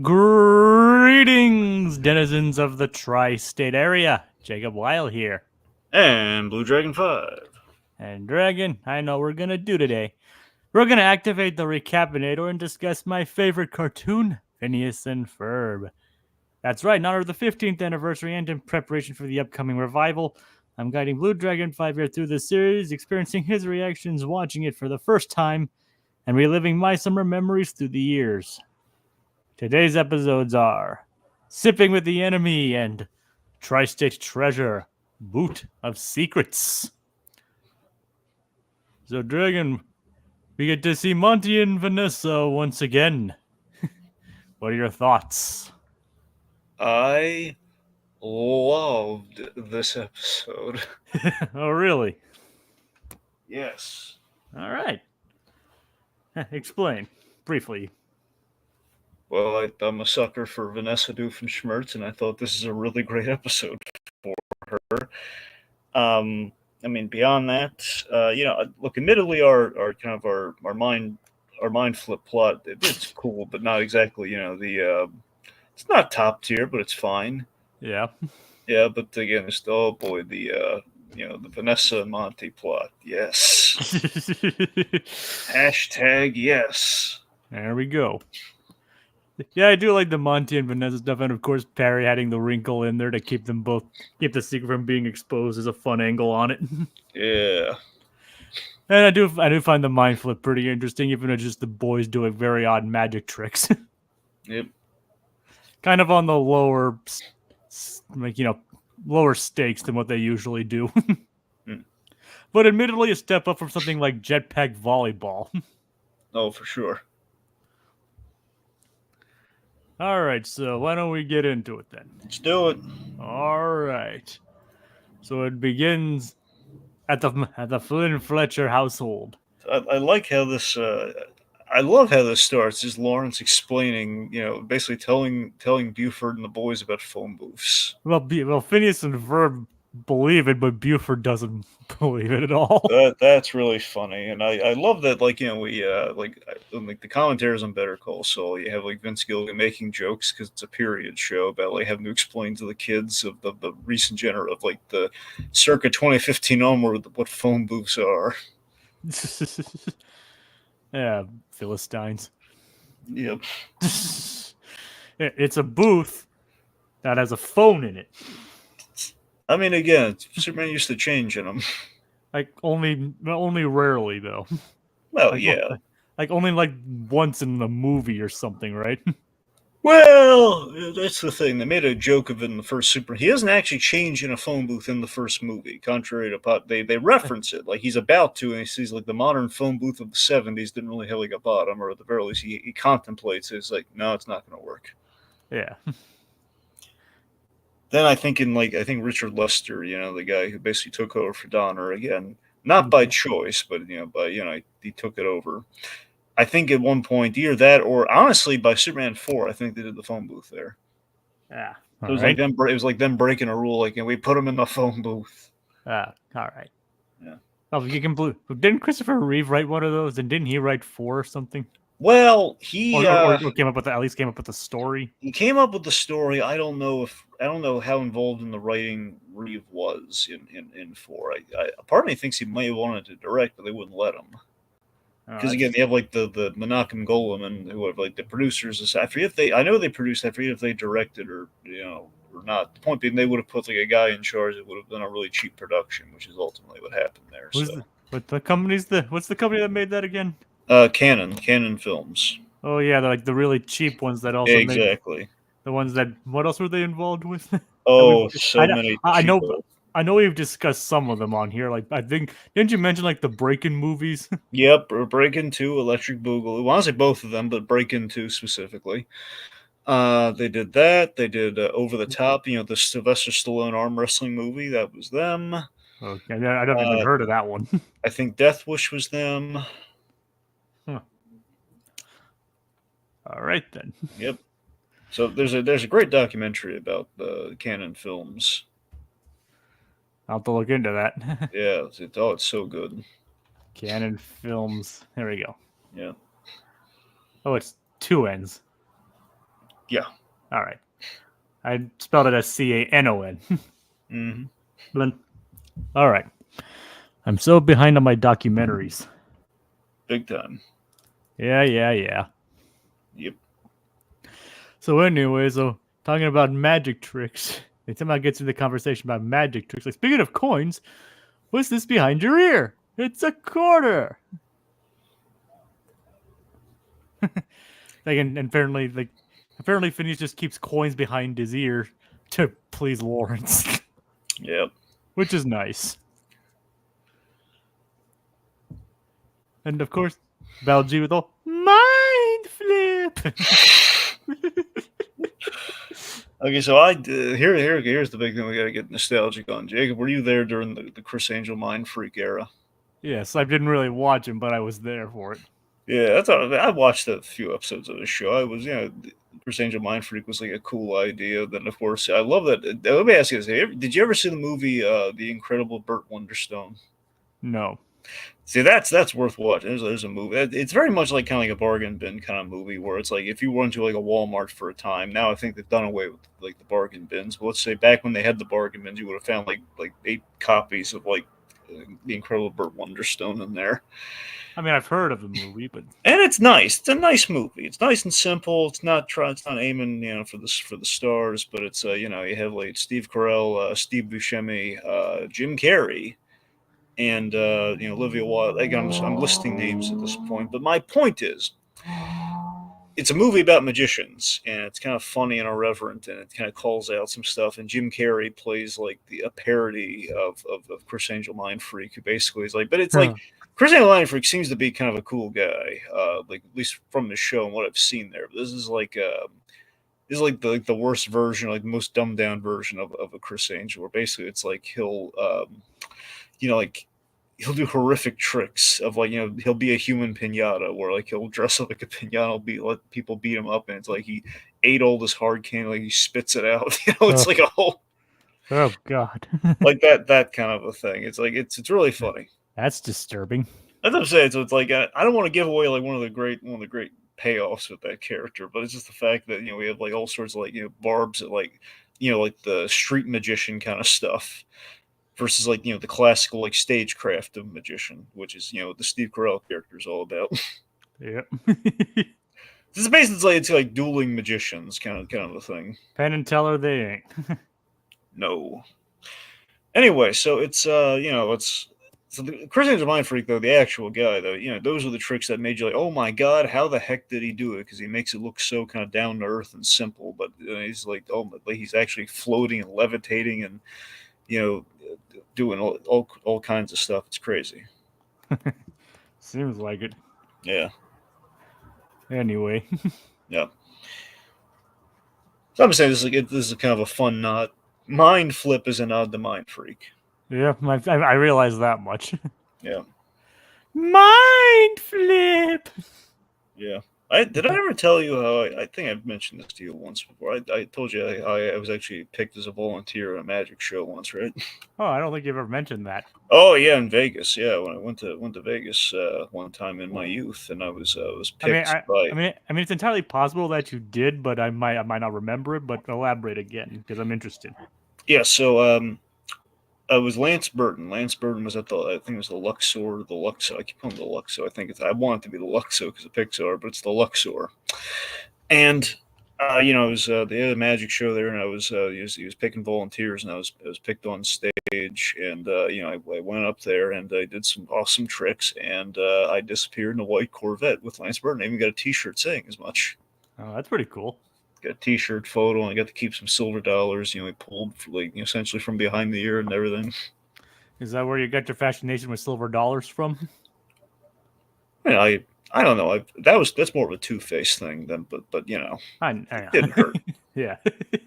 Greetings, denizens of the tri-state area. Jacob Weil here. And Blue Dragon 5. And Dragon, I know what we're going to do today. We're going to activate the Recap-inator and discuss my favorite cartoon, Phineas and Ferb. That's right, in honor of the 15th anniversary and in preparation for the upcoming revival, I'm guiding Blue Dragon 5 here through the series, experiencing his reactions watching it for the first time, and reliving my summer memories through the years. Today's episodes are Sipping with the Enemy and Tri-State Treasure, Boot of Secrets. So, Dragon, we get to see Monty and Vanessa once again. What are your thoughts? I loved this episode. Oh, really? Yes. All right. Explain, briefly. Well, I'm a sucker for Vanessa, Doof, and Schmertz, and I thought this is a really great episode for her. I mean, beyond that, look, admittedly, our kind of our mind flip plot, it's cool, but not exactly, it's not top tier, but it's fine. Yeah. Yeah, but again, it's oh boy, the Vanessa and Monty plot. Yes. Hashtag yes. There we go. Yeah, I do like the Monty and Vanessa stuff, and of course Perry adding the wrinkle in there to keep the secret from being exposed is a fun angle on it. Yeah. And I do find the mind flip pretty interesting, even though it's just the boys doing very odd magic tricks. Yep. Kind of on the lower, lower stakes than what they usually do. But admittedly, a step up from something like jetpack volleyball. Oh, for sure. All right, so why don't we get into it then? Let's do it. All right. So it begins at the Flynn Fletcher household. I like how this. I love how this starts. Is Lawrence explaining, basically telling Buford and the boys about phone booths. Well, Phineas and Ferb believe it, but Buford doesn't believe it at all. That's really funny, and I love that. Like we like the commentaries on Better Call Saul. You have like Vince Gilligan making jokes because it's a period show about like having to explain to the kids of the recent of like the circa 2015 onward what phone booths are. Yeah, Philistines. Yep. It's a booth that has a phone in it. I mean, again, Superman used to change in them. Like only rarely though. Well, Like, yeah. Like only like once in the movie or something, right? Well, that's the thing. They made a joke of it in the first Super. He doesn't actually change in a phone booth in the first movie, contrary to Pop. They reference it like he's about to, and he sees like the modern phone booth of the '70s didn't really have like a bottom, or at the very least, he contemplates it. It's like, no, it's not going to work. Yeah. Then I think Richard Lester, the guy who basically took over for Donner again, not by choice, but he took it over. I think at one point, either that or honestly by Superman 4, I think they did the phone booth there. Yeah. It was like them breaking a rule, like, and we put him in the phone booth. All right. Yeah. Oh, you can blue. Didn't Christopher Reeve write one of those? And didn't he write 4 or something? Well, he or came up with the story. He came up with the story. I don't know how involved in the writing Reeve was in 4. Part of me thinks he may have wanted to direct, but they wouldn't let him. Because again, they have like the Menachem Golem and who have like the producers. I forget I know they produced. I forget if they directed or not. The point being, they would have put like a guy in charge. It would have been a really cheap production, which is ultimately what happened there. What's the company that made that again? Canon Films. Oh yeah, they're like the really cheap ones that also exactly. The ones that what else were they involved with? Oh, so many. I know we've discussed some of them on here. Like I think didn't you mention like the Break-In movies? Yep, Break-In 2, Electric Boogaloo. Well, honestly, both of them, but Break-In 2 specifically. They did that. They did Over the Top. The Sylvester Stallone arm wrestling movie. That was them. Okay, I don't even heard of that one. I think Death Wish was them. Huh. All right then. Yep. So there's a great documentary about Canon Films. I'll have to look into that. Yeah, it's so good. Canon Films. There we go. Yeah. Oh, it's 2 N's. Yeah. All right. I spelled it as Canon. Mm-hmm. All right. I'm so behind on my documentaries. Big time. Yeah. Yep. So anyway, talking about magic tricks. They somehow gets into the conversation about magic tricks. Like, speaking of coins, what's this behind your ear? It's a quarter. And apparently Phineas just keeps coins behind his ear to please Lawrence. Yep. Which is nice. And of course, Baljeet with a mind flip. Okay, so here's the big thing we gotta get nostalgic on. Jacob, were you there during the Chris Angel Mind Freak era? Yes, I didn't really watch him, but I was there for it. Yeah, I watched a few episodes of the show. I was, Chris Angel Mind Freak was like a cool idea. Then, of course, I love that. Let me ask you this: did you ever see the movie The Incredible Burt Wonderstone? No. See, that's worth watching. There's a movie. It's very much like kind of like a bargain bin kind of movie where it's like if you went to like a Walmart for a time. Now I think they've done away with like the bargain bins. But let's say back when they had the bargain bins, you would have found like 8 copies of like The Incredible Burt Wonderstone in there. I mean, I've heard of the movie, but And it's nice. It's a nice movie. It's nice and simple. It's not aiming for the stars, but it's you have like Steve Carell, Steve Buscemi, Jim Carrey, and Olivia Wilde. Again, I'm listing names at this point, but my point is, it's a movie about magicians, and it's kind of funny and irreverent, and it kind of calls out some stuff. And Jim Carrey plays like a parody of Chris Angel Mind Freak, who basically is like, but it's like Chris Angel Mind Freak seems to be kind of a cool guy, like at least from the show and what I've seen there. But this is like the worst version, like the most dumbed down version of a Chris Angel, where basically it's like like he'll do horrific tricks of like he'll be a human pinata where like he'll dress up like a pinata, let people beat him up, and it's like he ate all this hard candy, like he spits it out. It's like a whole God, like that kind of a thing. It's like it's really funny. That's disturbing. That's what I'm saying. So it's like I don't want to give away like one of the great payoffs with that character, but it's just the fact that we have like all sorts of like barbs at like like the street magician kind of stuff versus like the classical like stagecraft of magician, which is what the Steve Carell character is all about. Yep. This is basically it's like dueling magicians kind of a thing. Penn and Teller, they ain't. No. Anyway, so it's so the Chris Angel Mind Freak though, the actual guy though, those are the tricks that made you like, oh my god, how the heck did he do it? Because he makes it look so kind of down to earth and simple, but he's like, oh, like he's actually floating and levitating and doing all kinds of stuff. It's crazy. Seems like it. Yeah. Anyway. Yeah. So I'm saying this is kind of a fun nod. Mind Flip is a nod to Mind Freak. Yeah, I realize that much. Yeah. Mind Flip. Yeah. Did I ever tell you how I think I've mentioned this to you once before? I told you I was actually picked as a volunteer at a magic show once, right? Oh, I don't think you've ever mentioned that. Oh yeah, in Vegas. Yeah, when I went to Vegas one time in my youth, and I was picked by. I mean, it's entirely possible that you did, but I might not remember it. But elaborate again because I'm interested. Yeah, so it was Lance Burton. Lance Burton was at I think it was the Luxor, I keep calling it the Luxor. I want it to be the Luxor because of Pixar, but it's the Luxor. And it was they had a magic show there, and I was he was picking volunteers, and I was picked on stage, and I went up there and I did some awesome tricks, and I disappeared in a white Corvette with Lance Burton. I even got a T-shirt saying as much. Oh, that's pretty cool. Got a T-shirt photo, and I got to keep some silver dollars. We pulled essentially from behind the ear and everything. Is that where you got your fascination with silver dollars from? I don't know. That's more of a Two-Face thing than, but it didn't hurt. Yeah.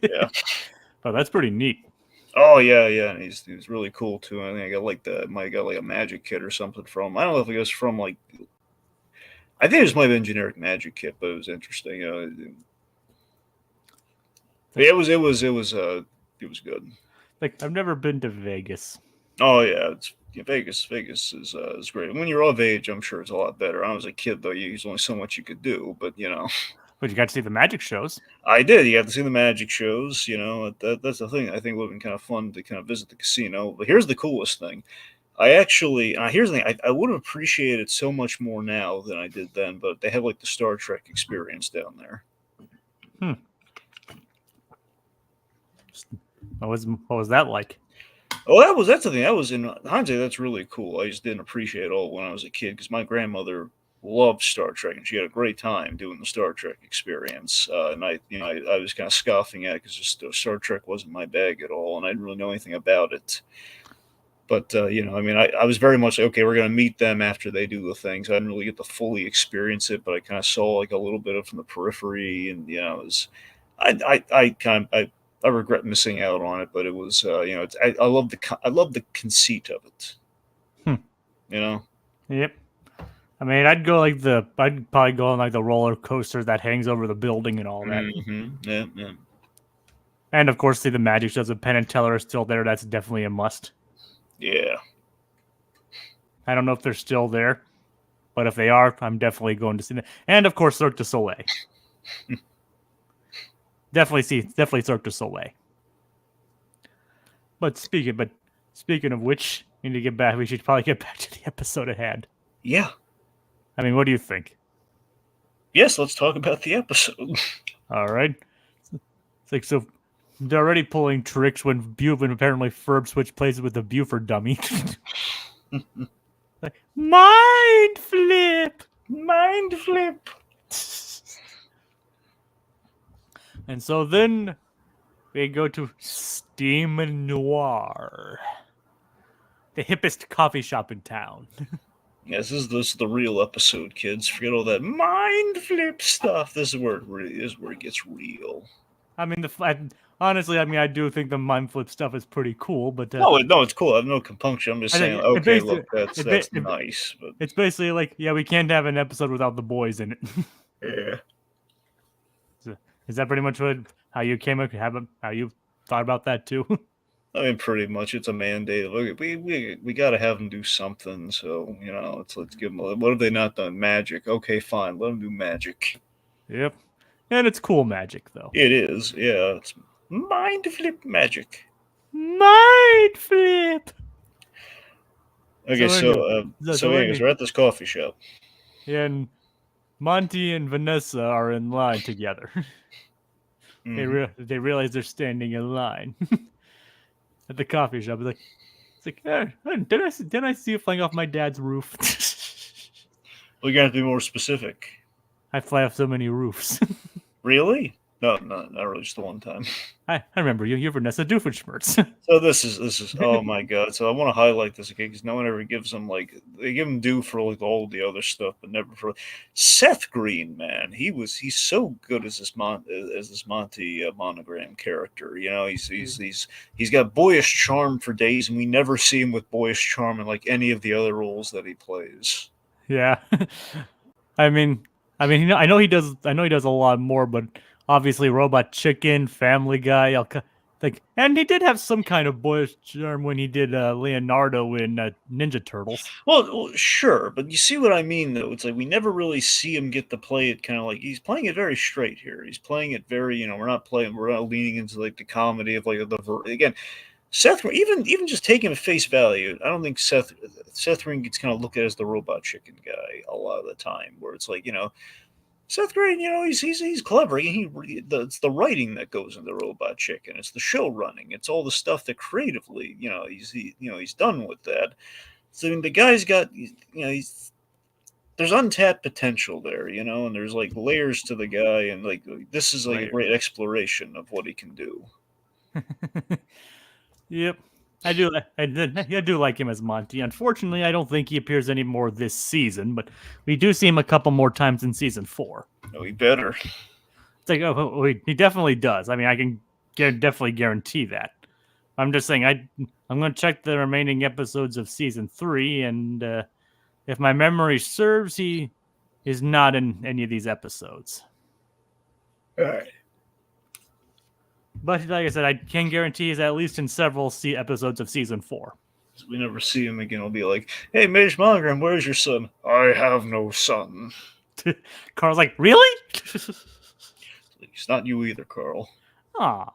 Yeah. Oh, that's pretty neat. Oh yeah. And he's really cool too. I think I got like a magic kit or something from him. I don't know if it was from like. I think it just might have been generic magic kit, but it was interesting. It was good. Like I've never been to Vegas. Oh yeah, Vegas is great. When you're of age, I'm sure it's a lot better. I was a kid though. There's only so much you could do, but But you got to see the magic shows. I did. You got to see the magic shows. That's the thing. I think it would have been kind of fun to kind of visit the casino. But here's the coolest thing. Here's the thing. I would have appreciated it so much more now than I did then. But they have like the Star Trek experience down there. What was that like? Oh, that's the thing. That was in hindsight. That's really cool. I just didn't appreciate it all when I was a kid because my grandmother loved Star Trek and she had a great time doing the Star Trek experience. And I was kind of scoffing at it because just Star Trek wasn't my bag at all, and I didn't really know anything about it. But I was very much like, okay, we're going to meet them after they do the things. I didn't really get to fully experience it, but I kind of saw like a little bit of from the periphery, and it was. I regret missing out on it, but it was I love the conceit of it. Yep. I mean, I'd probably go on like the roller coaster that hangs over the building and all that. Mm-hmm. Yeah. And of course, see the magic shows. If Penn and Teller are still there, that's definitely a must. Yeah. I don't know if they're still there, but if they are, I'm definitely going to see them. And of course, Cirque du Soleil. Definitely Cirque du Soleil. But speaking of which, we need to get back. We should probably get back to the episode at hand. Yeah. I mean, what do you think? Yes, let's talk about the episode. All right. It's like, so they're already pulling tricks when apparently Ferb switched places with the Buford dummy. Like, mind flip. And so then we go to Steam Noir, the hippest coffee shop in town. Yes, this is the real episode, kids. Forget all that mind flip stuff. This is where it gets real. I mean, honestly, I do think the mind flip stuff is pretty cool, but no, it's cool. I have no compunction. I'm just saying, okay, look, that's nice. But it's basically like, yeah, we can't have an episode without the boys in it. Yeah. So, is that pretty much how you thought about that too? I mean, pretty much, it's a mandate. Look, we got to have them do something. So let's give them. What have they not done? Magic. Okay, fine. Let them do magic. Yep, and it's cool magic though. It is. Yeah, it's mind flip magic. Mind flip. Okay, so anyways, we're at this coffee shop. And Monty and Vanessa are in line together. Mm-hmm. They realize they're standing in line at the coffee shop. It's like, didn't I see you flying off my dad's roof? We're gonna have to be more specific. I fly off so many roofs. Really? No, not really. Just the one time. I remember you. You're Vanessa Doofenshmirtz. So this is oh my god. So I want to highlight this again because no one ever gives them they give him Doof for like all the other stuff, but never for Seth Green. Man, he's so good as this Monty monogram character. He's got boyish charm for days, and we never see him with boyish charm in like any of the other roles that he plays. Yeah, I know he does a lot more, but. Obviously, Robot Chicken, Family Guy, and he did have some kind of boyish charm when he did Leonardo in Ninja Turtles. Well, sure, but you see what I mean, though. It's like we never really see him get to play it kind of like he's playing it very straight here. He's playing it very, we're not leaning into like the comedy of again. Seth, even just taking at face value, I don't think Seth Green gets kind of looked at as the Robot Chicken guy a lot of the time, where it's like Seth Green, he's clever. It's the writing that goes into Robot Chicken. It's the show running. It's all the stuff that creatively, he's done with that. So the guy's got, there's untapped potential there, and there's like layers to the guy, and like this is like a great exploration of what he can do. Yep. I do like him as Monty. Unfortunately, I don't think he appears anymore this season, but we do see him a couple more times in season 4. Oh, he better. It's like, he definitely does. I mean, I can definitely guarantee that. I'm just saying, I'm going to check the remaining episodes of season 3, and if my memory serves, he is not in any of these episodes. All right. But like I said, I can guarantee he's at least in several episodes of season 4. We never see him again. We'll be like, "Hey, Mage Monogram, where's your son?" "I have no son." Carl's like, "Really?" Please, not you either, Carl. Aw.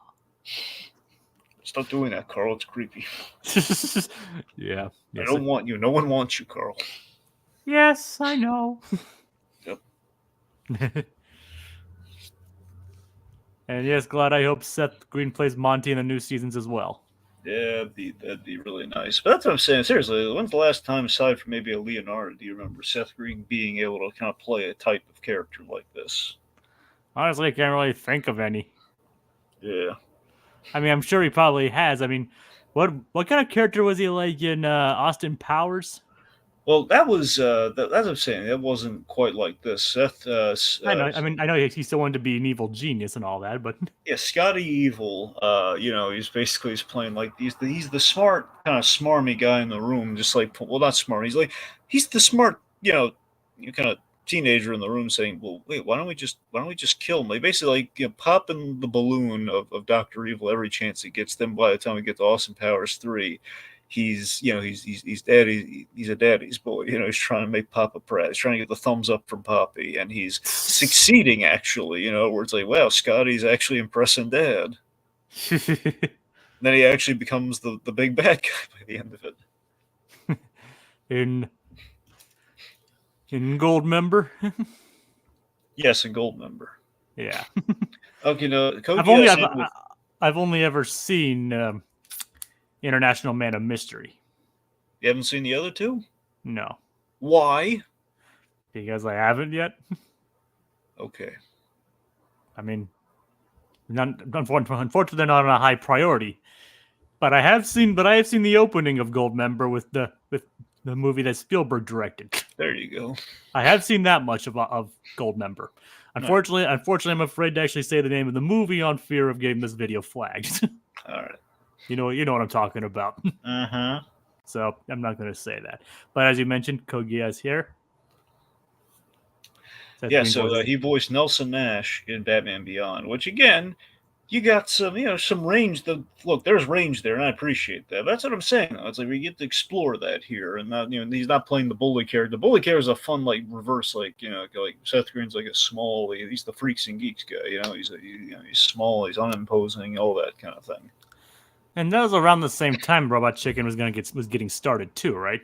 Stop doing that, Carl. It's creepy. Yeah. I don't want you. No one wants you, Carl. Yes, I know. Yep. And yes, glad I hope Seth Green plays Monty in the new seasons as well. Yeah, that'd be really nice. But that's what I'm saying. Seriously, when's the last time, aside from maybe a Leonardo, do you remember Seth Green being able to kind of play a type of character like this? Honestly, I can't really think of any. Yeah. I mean, I'm sure he probably has. I mean, what kind of character was he like in Austin Powers? Well, that was that's what I'm saying. That wasn't quite like this. Seth, I know. I mean, I know he still wanted to be an evil genius and all that, but yeah, Scotty Evil. He's playing like he's the smart kind of smarmy guy in the room. Just like, well, not smart. He's the smart, kind of teenager in the room saying, well, wait, why don't we just kill him? Like basically like popping the balloon of Doctor Evil every chance he gets. Then by the time we get to Austin Powers 3, he's he's a daddy's boy. He's trying to make Papa proud. He's trying to get the thumbs up from Poppy, and he's succeeding actually. Where it's like, wow, Scotty's actually impressing Dad. Then he actually becomes the big bad guy by the end of it. In Goldmember. Yes, in Goldmember. Yeah. Okay, no, I've only ever seen International Man of Mystery. You haven't seen the other two? No. Why? Because I haven't yet. Okay. I mean, unfortunately, they're not on a high priority. But I have seen the opening of Goldmember with the movie that Spielberg directed. There you go. I have seen that much of Goldmember. Unfortunately, I'm afraid to actually say the name of the movie on fear of getting this video flagged. All right. You know what I'm talking about. Uh-huh. So I'm not going to say that. But as you mentioned, Kogia is here. Yeah, so he voiced Nelson Nash in Batman Beyond, which again, you got some range. Look, there's range there, and I appreciate that. That's what I'm saying. It's like we get to explore that here, and not he's not playing the bully character. The bully character is a fun reverse, like Seth Green's like a small. He's the freaks and geeks guy. He's small, he's unimposing, all that kind of thing. And that was around the same time Robot Chicken was getting started too, right?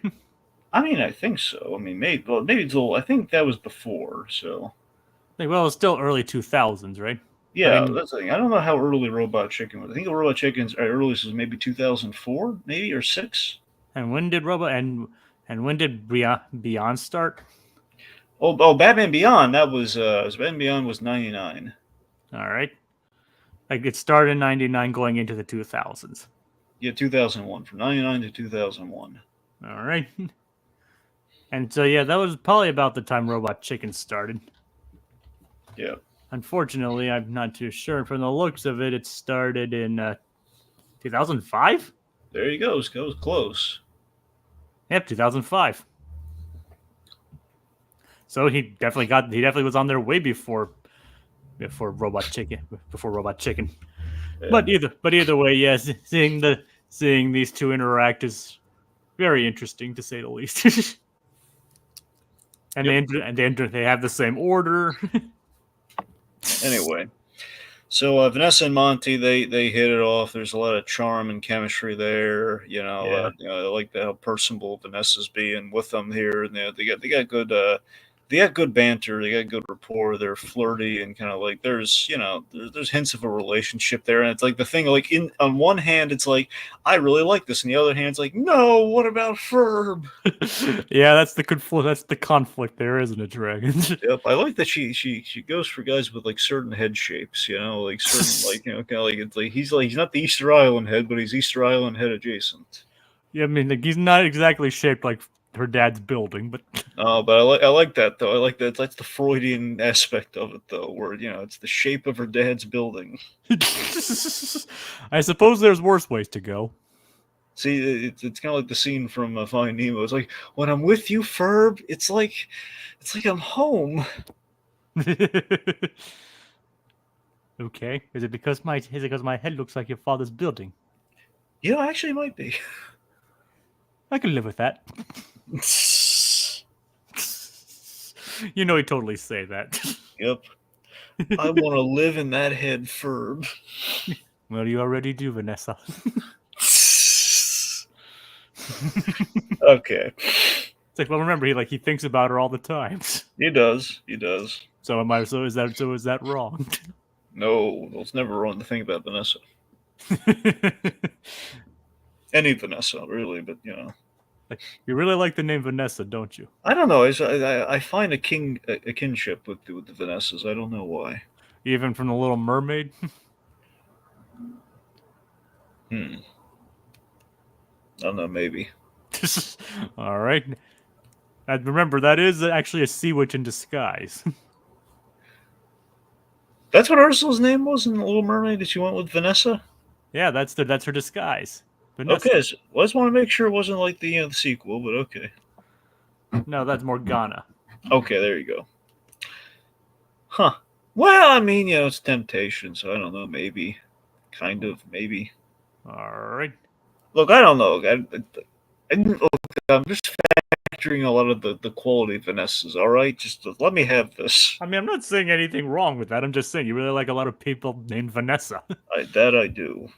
I mean, I think so. I mean, maybe it's a little. I think that was before. So, well, it's still early 2000s, right? Yeah, that's the thing. I don't know how early Robot Chicken was. I think Robot Chicken's earliest was maybe 2004, maybe or 6. And when did Beyond start? Oh, Batman Beyond. That was Batman Beyond was 99. All right. Like it started in 99 going into the 2000s. Yeah, 2001. From 99 to 2001. All right. And so, yeah, that was probably about the time Robot Chicken started. Yeah. Unfortunately, I'm not too sure. From the looks of it, it started in 2005? There you go. It was close. Yep, 2005. So he definitely was on there way before Robot Chicken. Yeah. But either way, yes, seeing these two interact is very interesting to say the least. And they have the same order. Anyway, so Vanessa and Monty they hit it off. There's a lot of charm and chemistry there. I like how personable Vanessa's being with them here, and they got good banter. They got good rapport. They're flirty and kind of like there's hints of a relationship there. And it's like the thing like on one hand it's like I really like this, and the other hand it's like no, what about Ferb? Yeah, that's the conflict there, isn't it, Dragons? Yep, I like that she goes for guys with like certain head shapes. Like certain kind of like it's like he's not the Easter Island head, but he's Easter Island head adjacent. Yeah, I mean like, he's not exactly shaped like her dad's building, but but I like that though. I like that. That's the Freudian aspect of it though, where it's the shape of her dad's building. I suppose there's worse ways to go. See, it's kind of like the scene from Finding Nemo. It's like when I'm with you, Ferb. It's like I'm home. Okay, is it because my head looks like your father's building? Actually, it might be. I can live with that. He'd totally say that. Yep. I want to live in that head, Ferb. Well, you already do, Vanessa. Okay. It's like, well, remember, he thinks about her all the time. He does. He does. So is that wrong? No, it's never wrong to think about Vanessa. Any Vanessa, really, but You really like the name Vanessa, don't you? I don't know. I find a kinship with the Vanessas. I don't know why. Even from the Little Mermaid. I don't know. Maybe. All right. And remember, that is actually a sea witch in disguise. That's what Ursula's name was in the Little Mermaid. That she went with Vanessa. Yeah, that's her disguise. Vanessa. Okay, so I just want to make sure it wasn't like the sequel, but okay. No, that's Morgana. Okay, there you go. Huh. Well, I mean, it's temptation, so I don't know. Maybe, kind of, maybe. All right. Look, I don't know. I'm just factoring a lot of the quality of Vanessa's. All right, just let me have this. I mean, I'm not saying anything wrong with that. I'm just saying you really like a lot of people named Vanessa. That I do.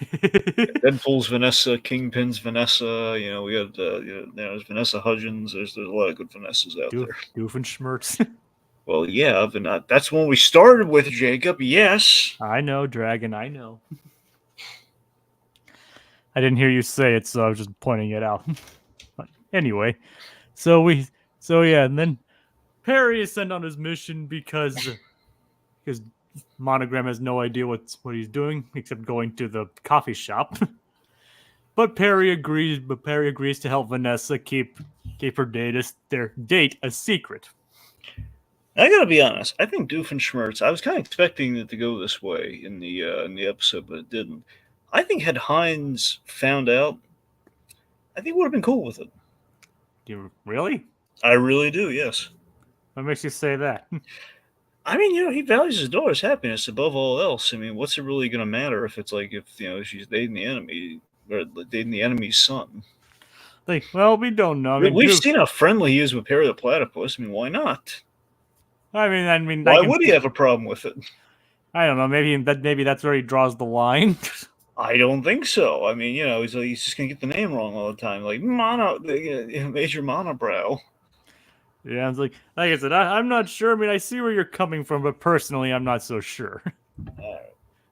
Deadpool's Vanessa, Kingpin's Vanessa. We got there's Vanessa Hudgens. There's a lot of good Vanessas out there. Doofenshmirtz. Well, yeah, that's when we started with, Jacob. Yes. I know, Dragon. I know. I didn't hear you say it, so I was just pointing it out. But anyway, and then Perry is sent on his mission because Monogram has no idea what he's doing except going to the coffee shop. But Perry agrees to help Vanessa keep their date a secret. I gotta be honest. I think Doofenshmirtz. I was kind of expecting it to go this way in the episode, but it didn't. I think had Hines found out, I think would have been cool with it. Do you really? I really do. Yes. What makes you say that? I mean, he values his daughter's happiness above all else. I mean, what's it really going to matter if she's dating the enemy or dating the enemy's son? Well, we don't know. I mean, we've seen how friendly he is with Perry the Platypus. I mean, why not? I mean, why would he have a problem with it? I don't know. Maybe that's where he draws the line. I don't think so. I mean, he's just gonna get the name wrong all the time, like Major Monobrow. Yeah, it's like I said, I'm not sure. I mean, I see where you're coming from, but personally, I'm not so sure.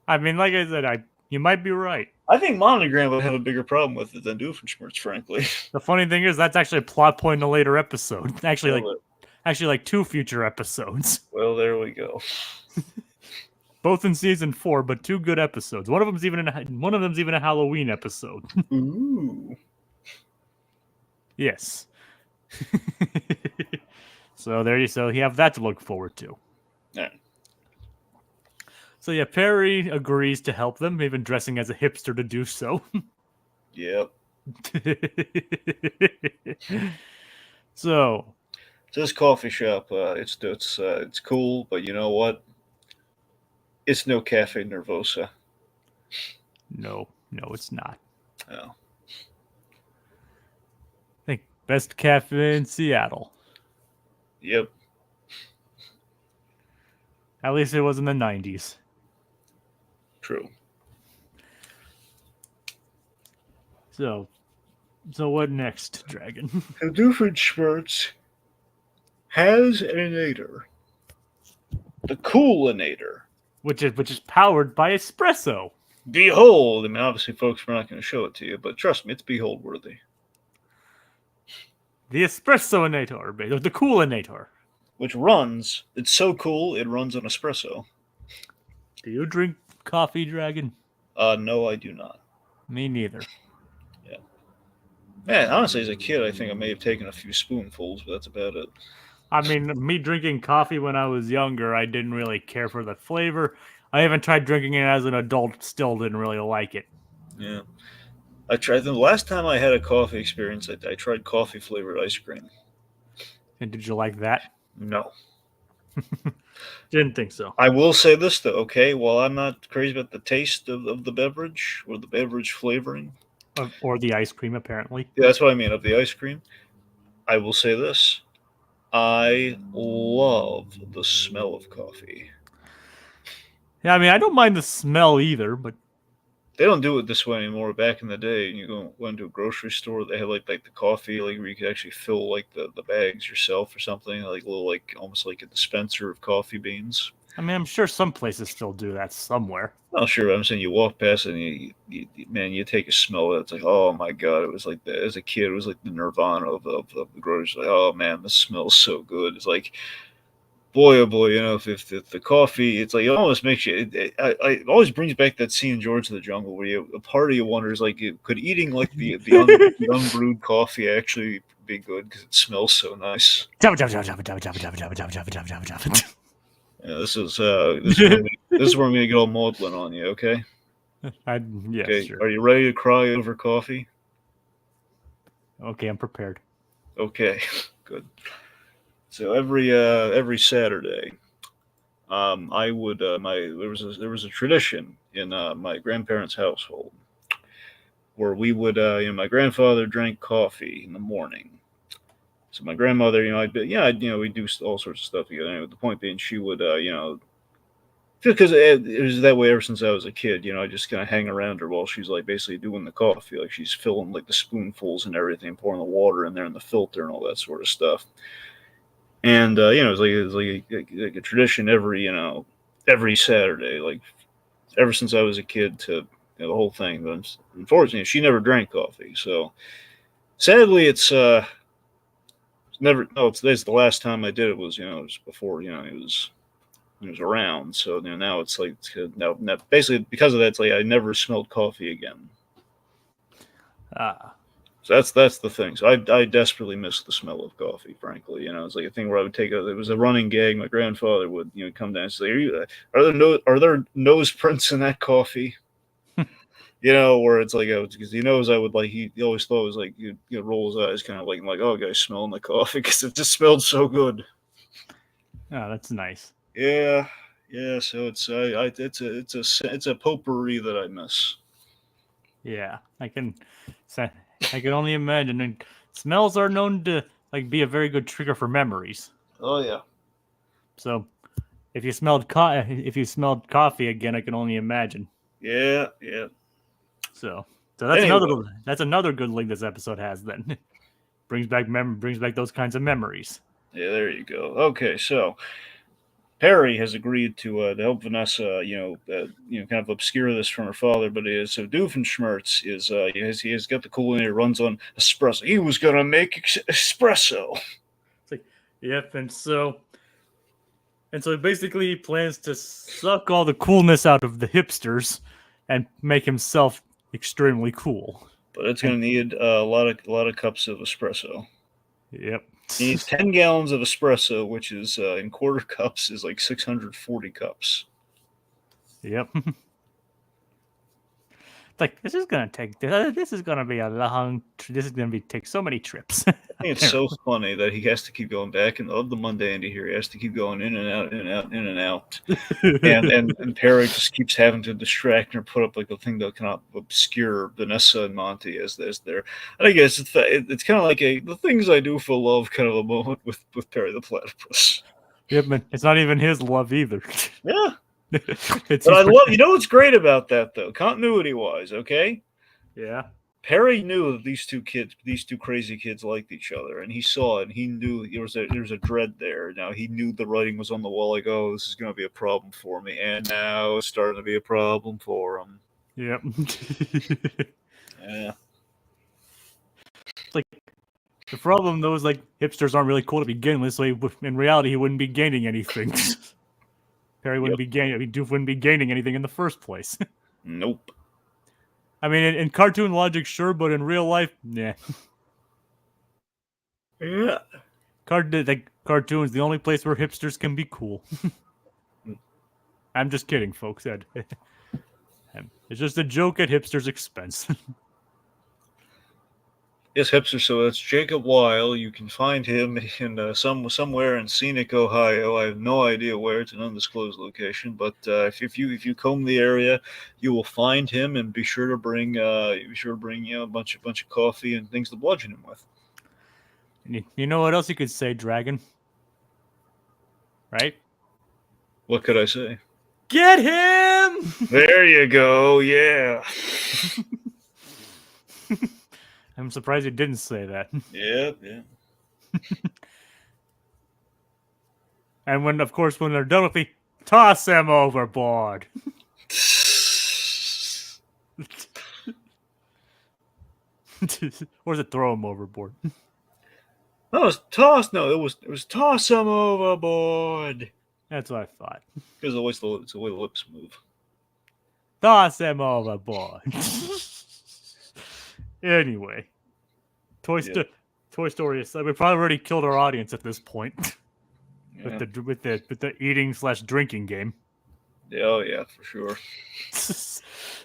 I mean, like I said, you might be right. I think Monogram would have a bigger problem with it than Doofenshmirtz, frankly. The funny thing is, that's actually a plot point in a later episode. Actually, like 2 future episodes. Well, there we go. Both in season 4, but 2 good episodes. One of them's even a Halloween episode. Ooh. Yes. So you have that to look forward to. Yeah. So yeah, Perry agrees to help them, even dressing as a hipster to do so. Yep. So this coffee shop, it's cool, but you know what? It's no Cafe Nervosa. No, it's not. No. I think best cafe in Seattle. Yep. At least it was in the 90s. True. So what next, Dragon? The Doofenshmirtz has an inator. The Cool-inator. Which is powered by Espresso. Behold! I mean, obviously, folks, we're not going to show it to you, but trust me, it's behold worthy. The Espresso-inator, the Cool-inator. Which runs, it's so cool, it runs on espresso. Do you drink coffee, Dragon? No, I do not. Me neither. Yeah. Man, honestly, as a kid, I think I may have taken a few spoonfuls, but that's about it. I mean, me drinking coffee when I was younger, I didn't really care for the flavor. I even tried drinking it as an adult, still didn't really like it. Yeah. The last time I had a coffee experience, I tried coffee-flavored ice cream. And did you like that? No. Didn't think so. I will say this, though, okay? While I'm not crazy about the taste of the beverage or the beverage flavoring. Or the ice cream, apparently. Yeah, that's what I mean, of the ice cream. I will say this. I love the smell of coffee. Yeah, I mean, I don't mind the smell either, but They don't do it this way anymore. Back in the day, you go into a grocery store, they had like the coffee, like where you could actually fill like the bags yourself or something, like a little like almost like a dispenser of coffee beans. I mean, I'm sure some places still do that somewhere. Oh, sure. I'm saying you walk past it and man, you take a smell of it. It's like, oh my God. It was like that as a kid. It was like the nirvana of the grocery. Like, oh man, this smells so good. It's like, boy, oh boy, if the coffee, it's like, it almost makes you, it always brings back that scene in George of the Jungle where a part of you wonders, like, could eating like the unbrewed coffee actually be good because it smells so nice. Yeah, this is where I'm gonna get all maudlin on you, okay? Yeah, Okay, sure. are you ready to cry over coffee? Okay, I'm prepared. Okay, good. So every Saturday, I would there was a tradition in my grandparents' household where we would my grandfather drank coffee in the morning. So my grandmother, we'd do all sorts of stuff together. Anyway, the point being, she would because it was that way ever since I was a kid. I just kind of hang around her while she's like basically doing the coffee, like she's filling like the spoonfuls and everything, pouring the water in there and the filter and all that sort of stuff. And it's like a tradition every Saturday, like ever since I was a kid to the whole thing. But unfortunately, she never drank coffee, so sadly, it's never. No, today's the last time I did it was it was before it was around. So now it's like now basically because of that, it's like I never smelled coffee again. So that's the thing. So I desperately miss the smell of coffee. Frankly, it's like a thing where I would take it was a running gag. My grandfather would come down and say, are there nose prints in that coffee? Where it's like because he knows I would like he always thought it was like you roll his eyes kind of like oh guys smelling the coffee because it just smelled so good. Oh, that's nice. Yeah. So it's a potpourri that I miss. Yeah, I can only imagine. And smells are known to like be a very good trigger for memories. Oh yeah. So if you smelled coffee again, I can only imagine. Yeah. So that's Anyway. another good link this episode has. Then brings back those kinds of memories. Yeah, there you go. Okay, so Perry has agreed to help Vanessa, kind of obscure this from her father. But so Doofenshmirtz is he has got the coolinator runs on espresso. He was gonna make espresso. It's like, yep, and so basically he plans to suck all the coolness out of the hipsters and make himself extremely cool. But it's gonna need a lot of cups of espresso. Yep. He needs 10 gallons of espresso, which is in quarter cups is like 640 cups. Yep. Like this is gonna be a long. This is gonna take so many trips. I think it's so funny that he has to keep going back and of the mundanity here. He has to keep going in and out, in and out, in and out, and Perry just keeps having to distract or put up like the thing that kind of obscure Vanessa and Monty as there. I guess it's kind of like the things I do for love kind of a moment with Perry the Platypus. Yep, man. It's not even his love either. Yeah. But I love, what's great about that though, continuity wise, okay? Yeah. Perry knew that these two crazy kids liked each other, and he saw it, and he knew there was a dread there. Now he knew the writing was on the wall, like, oh, this is going to be a problem for me, and now it's starting to be a problem for him. Yep. Yeah. Like the problem though is like hipsters aren't really cool to begin with, so in reality he wouldn't be gaining anything. Perry wouldn't be gaining. Doof wouldn't be gaining anything in the first place. Nope. I mean, in cartoon logic, sure, but in real life, nah. Yeah. Cartoons, the only place where hipsters can be cool. I'm just kidding, folks. It's just a joke at hipsters' expense. Yes, hipster. So that's Jacob Weil. You can find him in somewhere in scenic Ohio. I have no idea where. It's an undisclosed location. But if you comb the area, you will find him, and be sure to bring a bunch of coffee and things to bludgeon him with. You know what else you could say, Dragon? right? What could I say? Get him! There you go. Yeah. I'm surprised you didn't say that. Yeah. And when they're done with me, toss him overboard. Or is it throw him overboard? No, it was toss. No, it was toss him overboard. That's what I thought. Because it's the way the lips move. Toss him overboard. Anyway, Toy Story aside, we probably already killed our audience at this point Yeah. with the eating/drinking game. Oh yeah, for sure.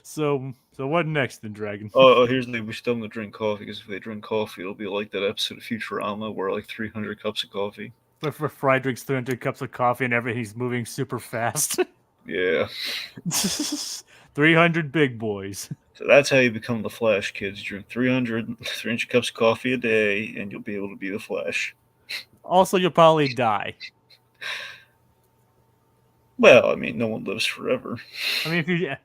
So what next then, Dragon? Oh, here's the thing. We still have to drink coffee, because if they drink coffee, it'll be like that episode of Futurama where like 300 cups of coffee. Where Fry drinks 300 cups of coffee and everything's moving super fast. Yeah. 300 big boys. So that's how you become the Flash, kids. You drink 300 cups of coffee a day, and you'll be able to be the Flash. Also, you'll probably die. Well, I mean, no one lives forever. I mean, if you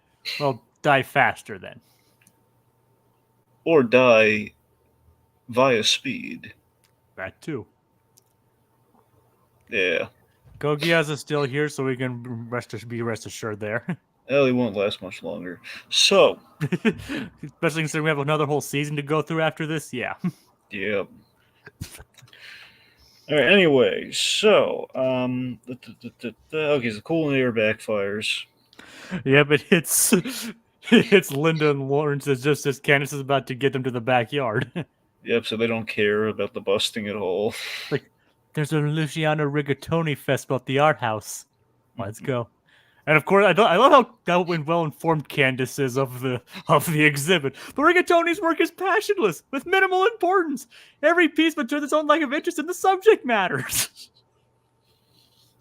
die faster then. Or die via speed. That too. Yeah. Gogias is still here, so we can be rest assured there. Well, he won't last much longer. So. Especially considering we have another whole season to go through after this, yeah. Yeah. All right. Anyway, so okay, so cool air backfires. Yeah, but it's Linda and Lawrence is just as Candace is about to get them to the backyard. Yep. So they don't care about the busting at all. Like, there's a Luciano Rigatoni fest about the art house. Let's go. And of course, I love how well informed Candace is of the exhibit. But Rigatoni's work is passionless, with minimal importance. Every piece betrays its own lack of interest in the subject matters.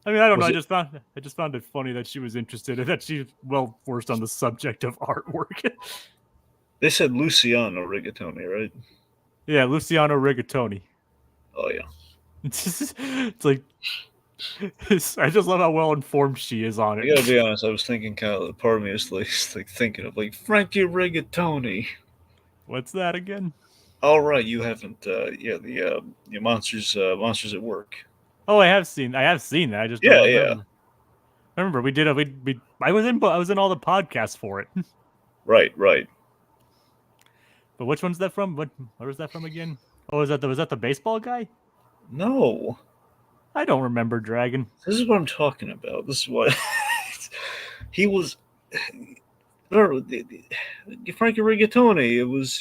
I mean, I don't know. I just found it funny that she was interested, that she's well versed on the subject of artwork. They said Luciano Rigatoni, right? Yeah, Luciano Rigatoni. Oh yeah. It's like, I just love how well informed she is on it. I gotta be honest, I was thinking kind of, part of me is like thinking of like Frankie Rigatoni. What's that again? All right, you haven't, the Monsters at Work. Oh, I have seen that. I just don't remember. Remember, we did I was in all the podcasts for it. Right. But which one's that from? What was that from again? Oh, was that the baseball guy? No. I don't remember, Dragon. This is what I'm talking about. This is what he was. Frankie Rigatoni. It was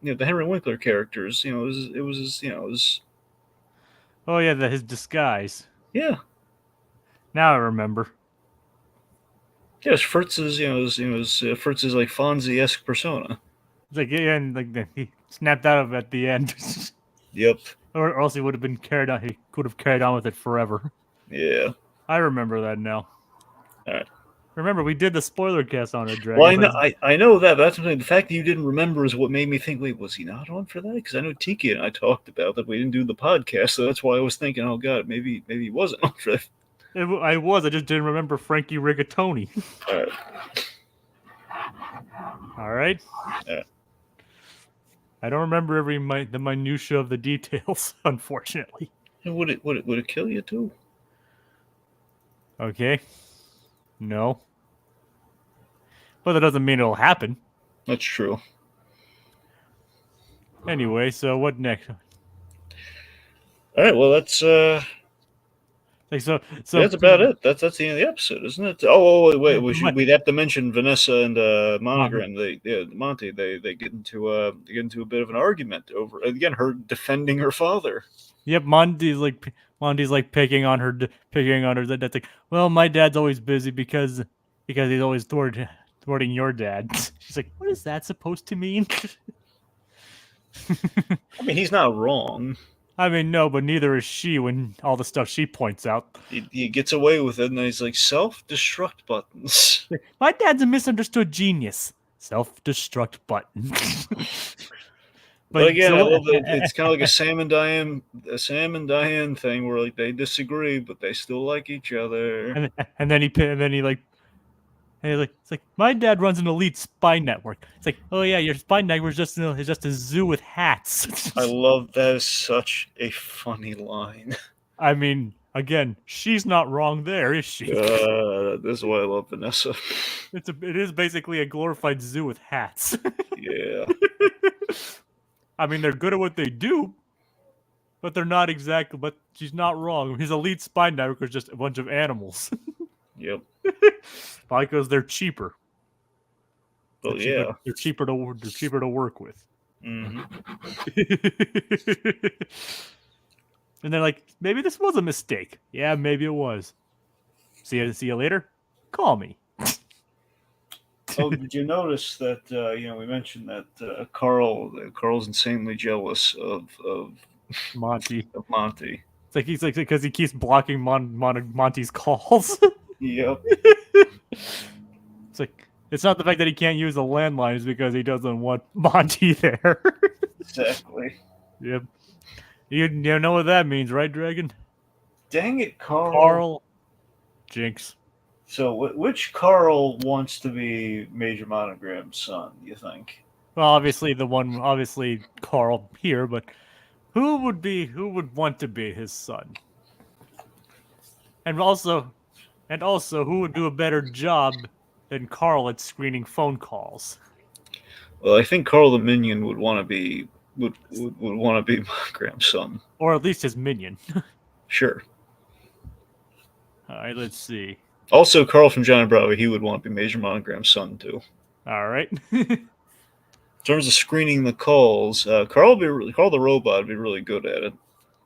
the Henry Winkler characters. It was. Oh yeah, his disguise. Yeah. Now I remember. Yes, Fritz's. It was Fritz's like Fonzie-esque persona. It's like, yeah, and like he snapped out of it at the end. Yep. Or else he would have been carried on. He could have carried on with it forever. Yeah. I remember that now. All right. Remember, we did the spoiler cast on it, Dragon. Well, I know that. But that's something. The fact that you didn't remember is what made me think. Wait, was he not on for that? Because I know Tiki and I talked about that. We didn't do the podcast, so that's why I was thinking, oh god, maybe he wasn't on for that. I just didn't remember Frankie Rigatoni. All right. All right. Yeah. I don't remember the minutia of the details, unfortunately. And would it kill you too? Okay. No. But that doesn't mean it'll happen. That's true. Anyway, so what next? All right. Well, that's so that's about it. That's the end of the episode, isn't it? Oh wait. We'd have to mention Vanessa and Monogram. Monty. They get into a bit of an argument over, again, her defending her father. Yep, Monty's like picking on her. That's like, well, my dad's always busy because he's always thwarting your dad. She's like, what is that supposed to mean? I mean, he's not wrong. I mean, no, but neither is she when all the stuff she points out. He gets away with it, and he's like, self-destruct buttons. My dad's a misunderstood genius. Self-destruct button. But again, I love that it's kind of like a Sam and Diane thing where like they disagree, but they still like each other. And then he like. And it's like my dad runs an elite spy network. It's like, oh yeah, your spy network is just a zoo with hats. I love that. Is such a funny line. I mean, again, she's not wrong there, is she? This is why I love Vanessa. It is basically a glorified zoo with hats. Yeah. I mean, they're good at what they do, but they're not exactly. But she's not wrong. His elite spy network is just a bunch of animals. Yep. Probably because they're cheaper. Well, yeah. They're cheaper to work with. Mm-hmm. And they're like, maybe this was a mistake. Yeah, maybe it was. See you later. Call me. Oh, did you notice that? We mentioned that Carl's insanely jealous of Monty. Of Monty. It's like he's like because he keeps blocking Monty's calls. Yep. It's like it's not the fact that he can't use a landline; it's because he doesn't want Monty there. Exactly. Yep. You know what that means, right, Dragon? Dang it, Carl. Jinx. So, which Carl wants to be Major Monogram's son? You think? Well, obviously Carl here, but who would want to be his son? And also, who would do a better job than Carl at screening phone calls? Well, I think Carl the Minion would want to be would want to be Monogram's son, or at least his minion. Sure. All right, let's see. Also, Carl from Johnny Bravo, he would want to be Major Monogram's son too. All right. In terms of screening the calls, Carl the robot would be really good at it.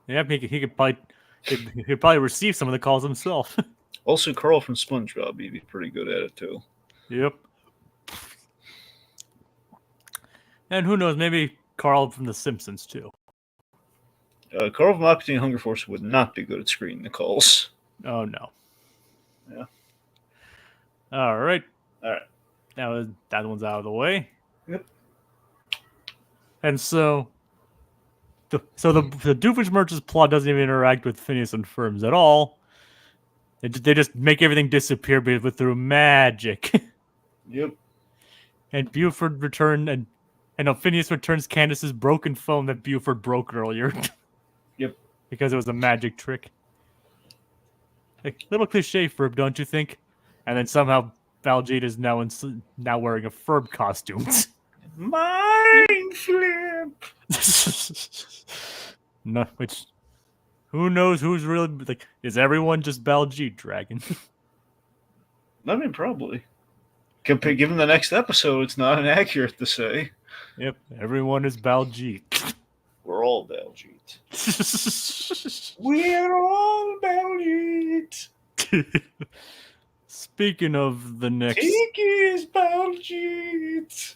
Yeah, he could probably receive some of the calls himself. Also, Carl from SpongeBob, he'd be pretty good at it too. Yep. And who knows, maybe Carl from The Simpsons too. Carl from Appetite and Hunger Force would not be good at screening the calls. Oh no. Yeah. All right. All right. That one's out of the way. Yep. And so the Doofenshmirtz's plot doesn't even interact with Phineas and Ferb at all. They just make everything disappear through magic. Yep. And Buford returned and Phineas returns Candace's broken phone that Buford broke earlier. Yep. Because it was a magic trick. Like, little cliche, Ferb, don't you think? And then somehow Baljeet is now wearing a Ferb costume. Mind flip. No, which who knows who's really like? Is everyone just Baljeet, Dragon? I mean, probably. Given the next episode, it's not inaccurate to say. Yep, everyone is Baljeet. We're all Baljeet. We're all Baljeet. Speaking of the next... Pink is Baljeet.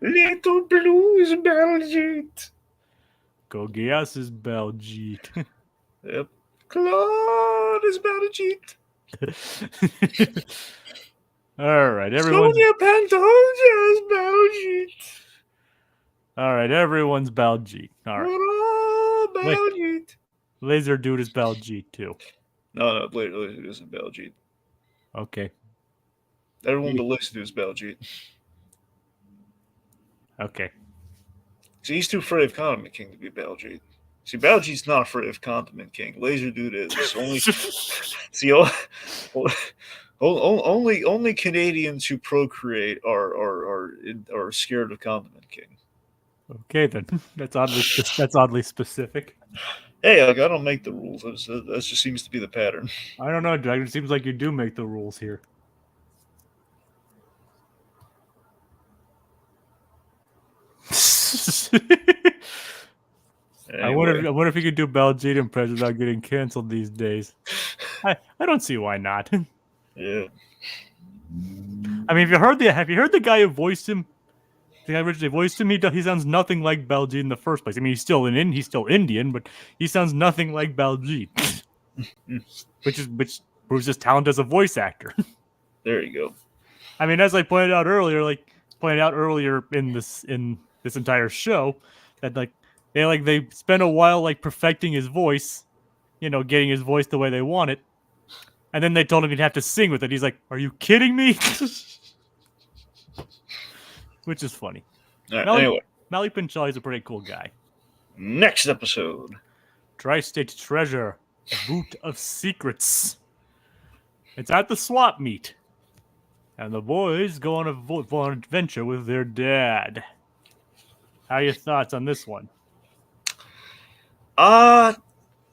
Little Blue is Baljeet. Gogias is Baljeet. Yep. Claude is Baljeet. All right, everyone. Sonia Pantoja is Baljeet. All right, everyone's Baljeet. All right. We're all Baljeet. Laser Dude is Baljeet too. No, Laser Dude isn't Baljeet. Okay. Everyone but Laser Dude is Baljeet. Okay. See, he's too afraid of Condiment King to be Baljeet. See, Baljeet's not afraid of Condiment King. Laser Dude is. Only Canadians who procreate are scared of Condiment King. Okay, then that's oddly specific. Hey, I don't make the rules. That just seems to be the pattern. I don't know, Dragon. It seems like you do make the rules here. Anyway. I wonder if you could do Baljeet impression without getting canceled these days. I don't see why not. Yeah. I mean, have you heard the guy who voiced him? The guy originally voiced him. He sounds nothing like Baljeet in the first place. I mean, he's still Indian, but he sounds nothing like Baljeet. which proves his talent as a voice actor. There you go. I mean, as I pointed out earlier in this entire show, that they spent a while like perfecting his voice, getting his voice the way they want it, and then they told him he'd have to sing with it. He's like, "Are you kidding me?" Which is funny. All right, anyway, Mally Pinchali's a pretty cool guy. Next episode. Tri-State Treasure, Boot of Secrets. It's at the swap meet, and the boys go on an adventure with their dad. How are your thoughts on this one?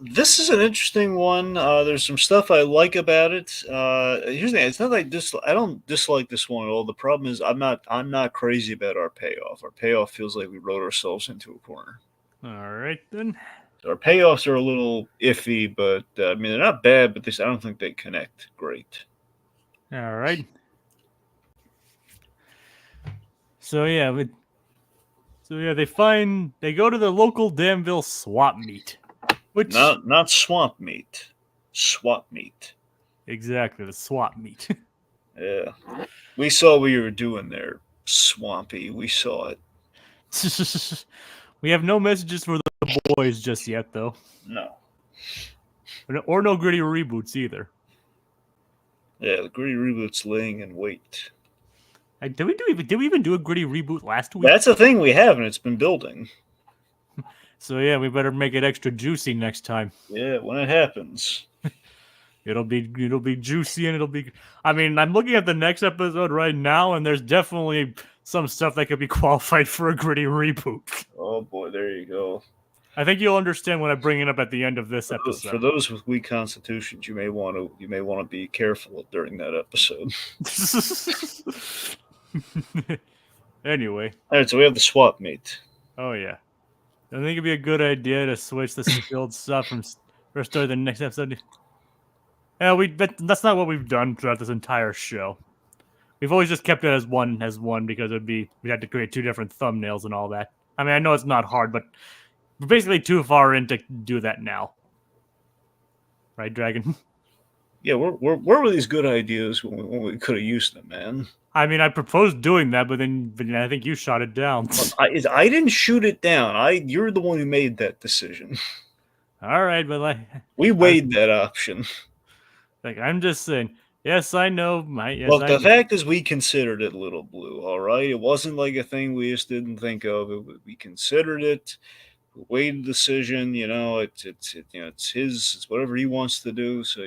This is an interesting one. There's some stuff I like about it. Here's the thing: it's not like I don't dislike this one at all. The problem is I'm not crazy about our payoff. Our payoff feels like we wrote ourselves into a corner. All right then. Our payoffs are a little iffy, but I mean they're not bad. But I don't think they connect great. All right. So yeah, they go to the local Danville swap meet. Which not swamp meat, swap meet. Exactly, the swap meet. Yeah, we saw what you were doing there, Swampy. We saw it. We have no messages for the boys just yet, though. No. Or no gritty reboots either. Yeah, the gritty reboot's laying in wait. Did we even do a gritty reboot last week? That's a thing we have, and it's been building. So yeah, we better make it extra juicy next time. Yeah, when it happens. It'll be juicy, and it'll be... I mean, I'm looking at the next episode right now, and there's definitely some stuff that could be qualified for a gritty reboot. Oh boy, there you go. I think you'll understand when I bring it up at the end of this episode. For those with weak constitutions, you may want to be careful during that episode. Anyway. All right, so we have the swap meet. Oh yeah. I think it'd be a good idea to switch the spilled stuff from first to the next episode. Yeah, that's not what we've done throughout this entire show. We've always just kept it as one because we had to create two different thumbnails and all that. I mean, I know it's not hard, but we're basically too far in to do that now. Right, Dragon? Yeah, where were these good ideas when we could have used them, man? I mean, I proposed doing that, but then I think you shot it down. I didn't shoot it down. You're the one who made that decision. All right, but we weighed that option. Like, I'm just saying. Yes, I know. The fact is, we considered it, Little Blue. All right, it wasn't like a thing we just didn't think of. We considered it. We weighed the decision. It's his. It's whatever he wants to do. So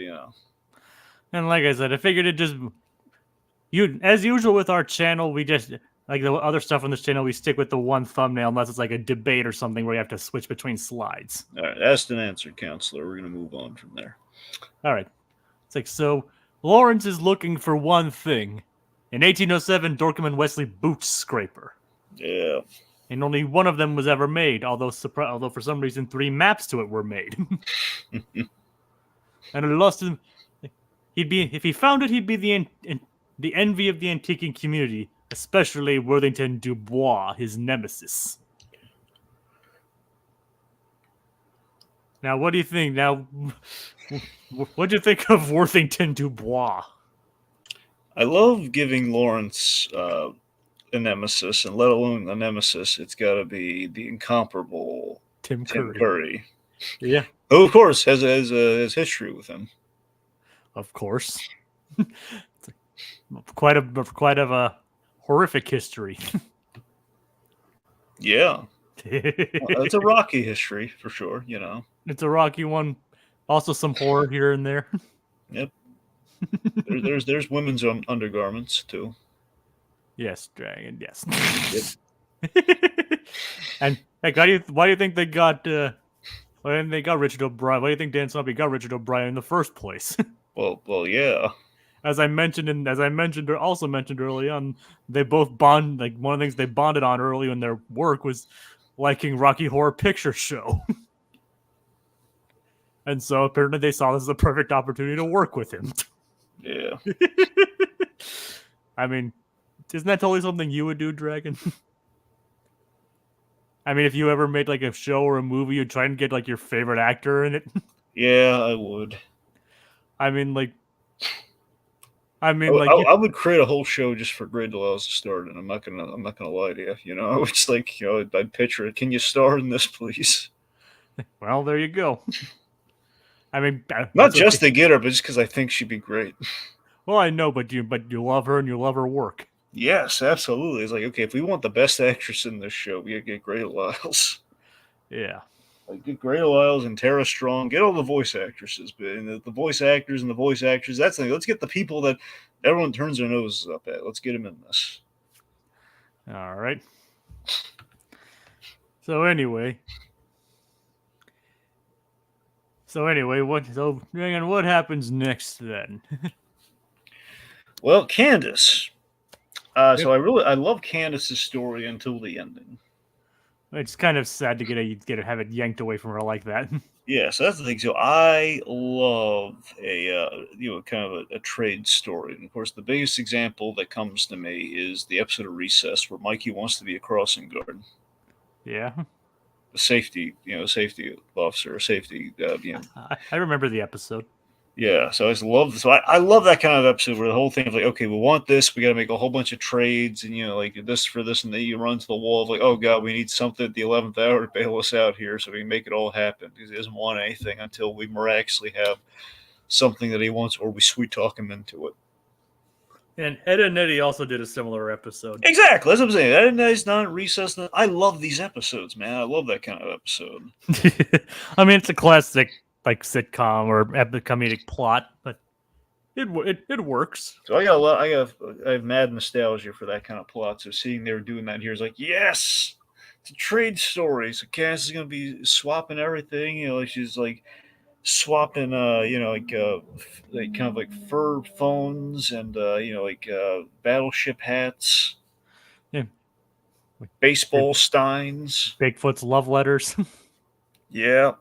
And like I said, I figured it just. As usual with our channel, we just like the other stuff on this channel. We stick with the one thumbnail unless it's like a debate or something where you have to switch between slides. All right, asked and answered, counselor. We're gonna move on from there. All right, it's like so. Lawrence is looking for one thing: an 1807 Dorcam and Wesley boot scraper. Yeah. And only one of them was ever made, although for some reason 3 maps to it were made. And it lost him. If he found it, he'd be the envy of the antiquing community, especially Worthington Dubois, his nemesis. Now, what do you think? Now, what do you think of Worthington Dubois? I love giving Lawrence a nemesis, and let alone a nemesis, it's got to be the incomparable Tim Curry. Yeah. Who, of course, has history with him. Of course. Quite a horrific history. Yeah. It's a rocky history for sure, It's a rocky one. Also some horror here and there. Yep. There's women's undergarments too. Yes, Dragon, yes. Yep. And heck, why do you think they got why didn't they got Richard O'Brien? Why do you think Dan Snoopy got Richard O'Brien in the first place? Well, yeah. As I mentioned early on, they both bond. Like one of the things they bonded on early in their work was liking Rocky Horror Picture Show, and so apparently they saw this as a perfect opportunity to work with him. Yeah. I mean, isn't that totally something you would do, Dragon? I mean, if you ever made like a show or a movie, you'd try and get like your favorite actor in it. Yeah, I would. I mean, like, I mean, like I would create a whole show just for Grey DeLisle to start, and I'm not gonna lie to you. You know, it's like, you know, I'd picture it. Can you star in this, please? well, there you go. I mean, Not that's just okay. to get her, but just because I think she'd be great. Well, I know, but you love her and you love her work. Yes, absolutely. It's like, okay, if we want the best actress in this show, we gotta get Grey DeLisle. Yeah. Like, get Grey DeLisle and Tara Strong. Get all the voice actresses, but the voice actors and the voice actors. That's the thing. Let's get the people that everyone turns their noses up at. Let's get them in this. All right. So anyway, what happens next then? Well, Candace. So I love Candace's story until the ending. It's kind of sad to have it yanked away from her like that. Yeah, so that's the thing. So I love kind of a trade story, and of course, the biggest example that comes to me is the episode of Recess where Mikey wants to be a crossing guard, Yeah. a safety officer, a safety. I remember the episode. Yeah, so I love that kind of episode where the whole thing of like, okay, we want this, we got to make a whole bunch of trades, and like this for this, and then you run to the wall of like, oh god, we need something at the 11th hour to bail us out here, so we can make it all happen because he doesn't want anything until we miraculously have something that he wants, or we sweet talk him into it. And Ed and Eddie also did a similar episode. Exactly, that's what I'm saying. Ed and Eddie's not Recess. I love these episodes, man. I love that kind of episode. I mean, it's a classic like sitcom or epic comedic plot, but it works. So I have mad nostalgia for that kind of plot. So seeing they were doing that here is like, yes, it's a trade story. So Cass is gonna be swapping everything. Like she's like swapping, like kind of like fur phones and battleship hats. Yeah. Baseball steins. Bigfoot's love letters. Yeah.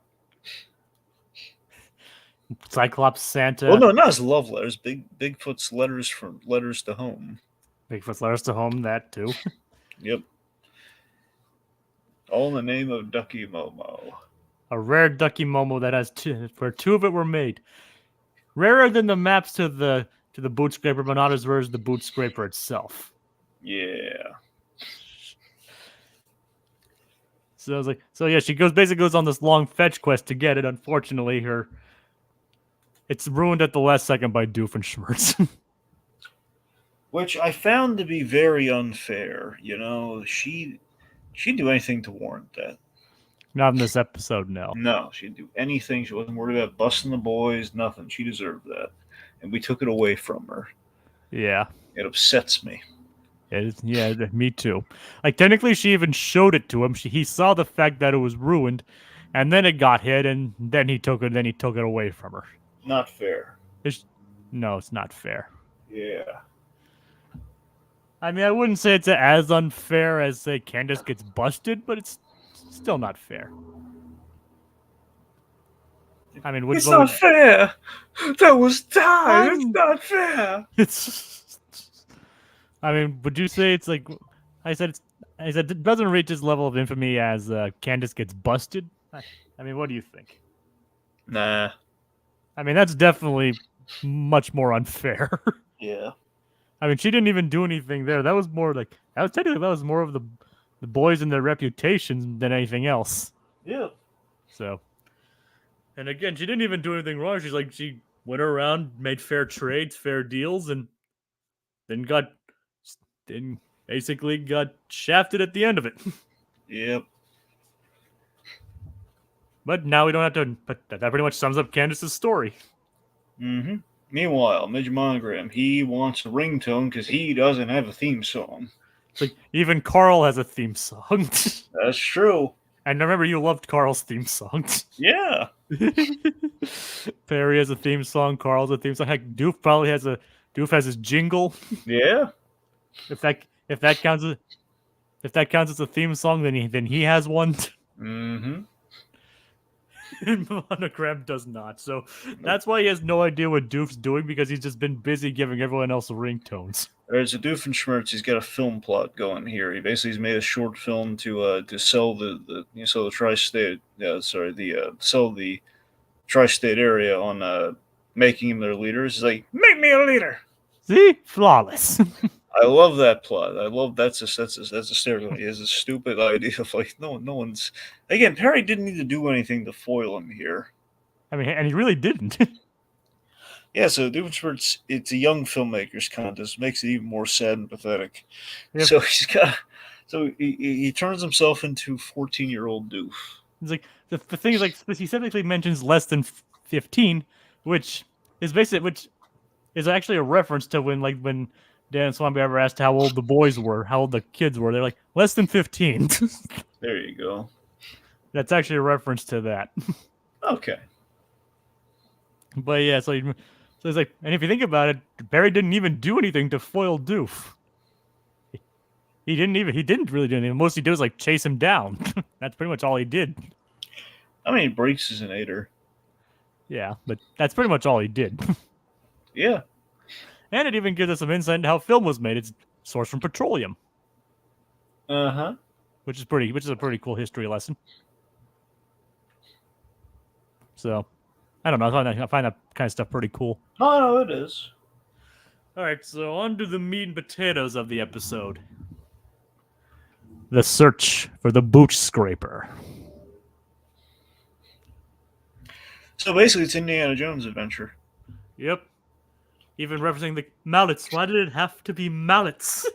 Cyclops Santa. Well, no, not his love letters. Bigfoot's letters to home. Bigfoot's letters to home. That too. Yep. All in the name of Ducky Momo. A rare Ducky Momo that has where two of it were made. Rarer than the maps to the boot scraper, but not as rare as the boot scraper itself. Yeah. So I was like, she basically goes on this long fetch quest to get it. Unfortunately, it's ruined at the last second by Doof and Schmertz. Which I found to be very unfair. She'd do anything to warrant that. Not in this episode, no. No, she'd do anything. She wasn't worried about busting the boys, nothing. She deserved that. And we took it away from her. Yeah. It upsets me. Yeah, me too. Like, technically, she even showed it to him. He saw the fact that it was ruined, and then it got hit, and then he took it away from her. Not fair. No, it's not fair. Yeah. I mean, I wouldn't say it's as unfair as, say, Candace gets busted, but it's still not fair. I mean, it's not fair. That was time. It's not fair. I mean, would you say it's like I said? It doesn't reach this level of infamy as Candace gets busted. I mean, what do you think? Nah. I mean, that's definitely much more unfair. Yeah. I mean, she didn't even do anything there. That was more like that was more of the boys and their reputations than anything else. Yeah. So, and again, she didn't even do anything wrong. She went around, made fair trades, fair deals, and then basically got shafted at the end of it. Yep. But now we don't have to. But that pretty much sums up Candace's story. Mm-hmm. Meanwhile, Midge Monogram, he wants a ringtone because he doesn't have a theme song. It's like even Carl has a theme song. That's true. And remember, you loved Carl's theme song. Yeah. Perry has a theme song. Carl's a theme song. Heck, Doof has his jingle. Yeah. If that counts as a theme song, then he has one. Mm-hmm. Monogram does not. So that's why he has no idea what Doof's doing, because he's just been busy giving everyone else ringtones. There's a Doof and Schmertz. He's got a film plot going here. He basically has made a short film to sell the tri-state. Sell the tri-state area on making him their leader. He's like, make me a leader. See, flawless. I love that plot. I love that's a stereotype. He has a stupid idea of like no one's again. Harry didn't need to do anything to foil him here. I mean, and he really didn't. Yeah, so the difference where it's a young filmmakers contest makes it even more sad and pathetic. Yep. So he turns himself into 14-year-old Doof. It's like the thing is like he specifically mentions less than 15, which is actually a reference to when Dan Swampy ever asked how old the boys were, how old the kids were. They're like less than 15. There you go. That's actually a reference to that. Okay. But yeah, so it's like, and if you think about it, Barry didn't even do anything to foil Doof. He didn't really do anything. Most he did was like chase him down. That's pretty much all he did. I mean, he breaks his inator. Yeah, but that's pretty much all he did. Yeah. And it even gives us some insight into how film was made. It's sourced from petroleum. Uh-huh. Which is a pretty cool history lesson. So, I don't know. I find that kind of stuff pretty cool. Oh, no, it is. All right, so on to the meat and potatoes of the episode. The search for the boot scraper. So basically, it's Indiana Jones' adventure. Yep. Even referencing the mallets. Why did it have to be mallets?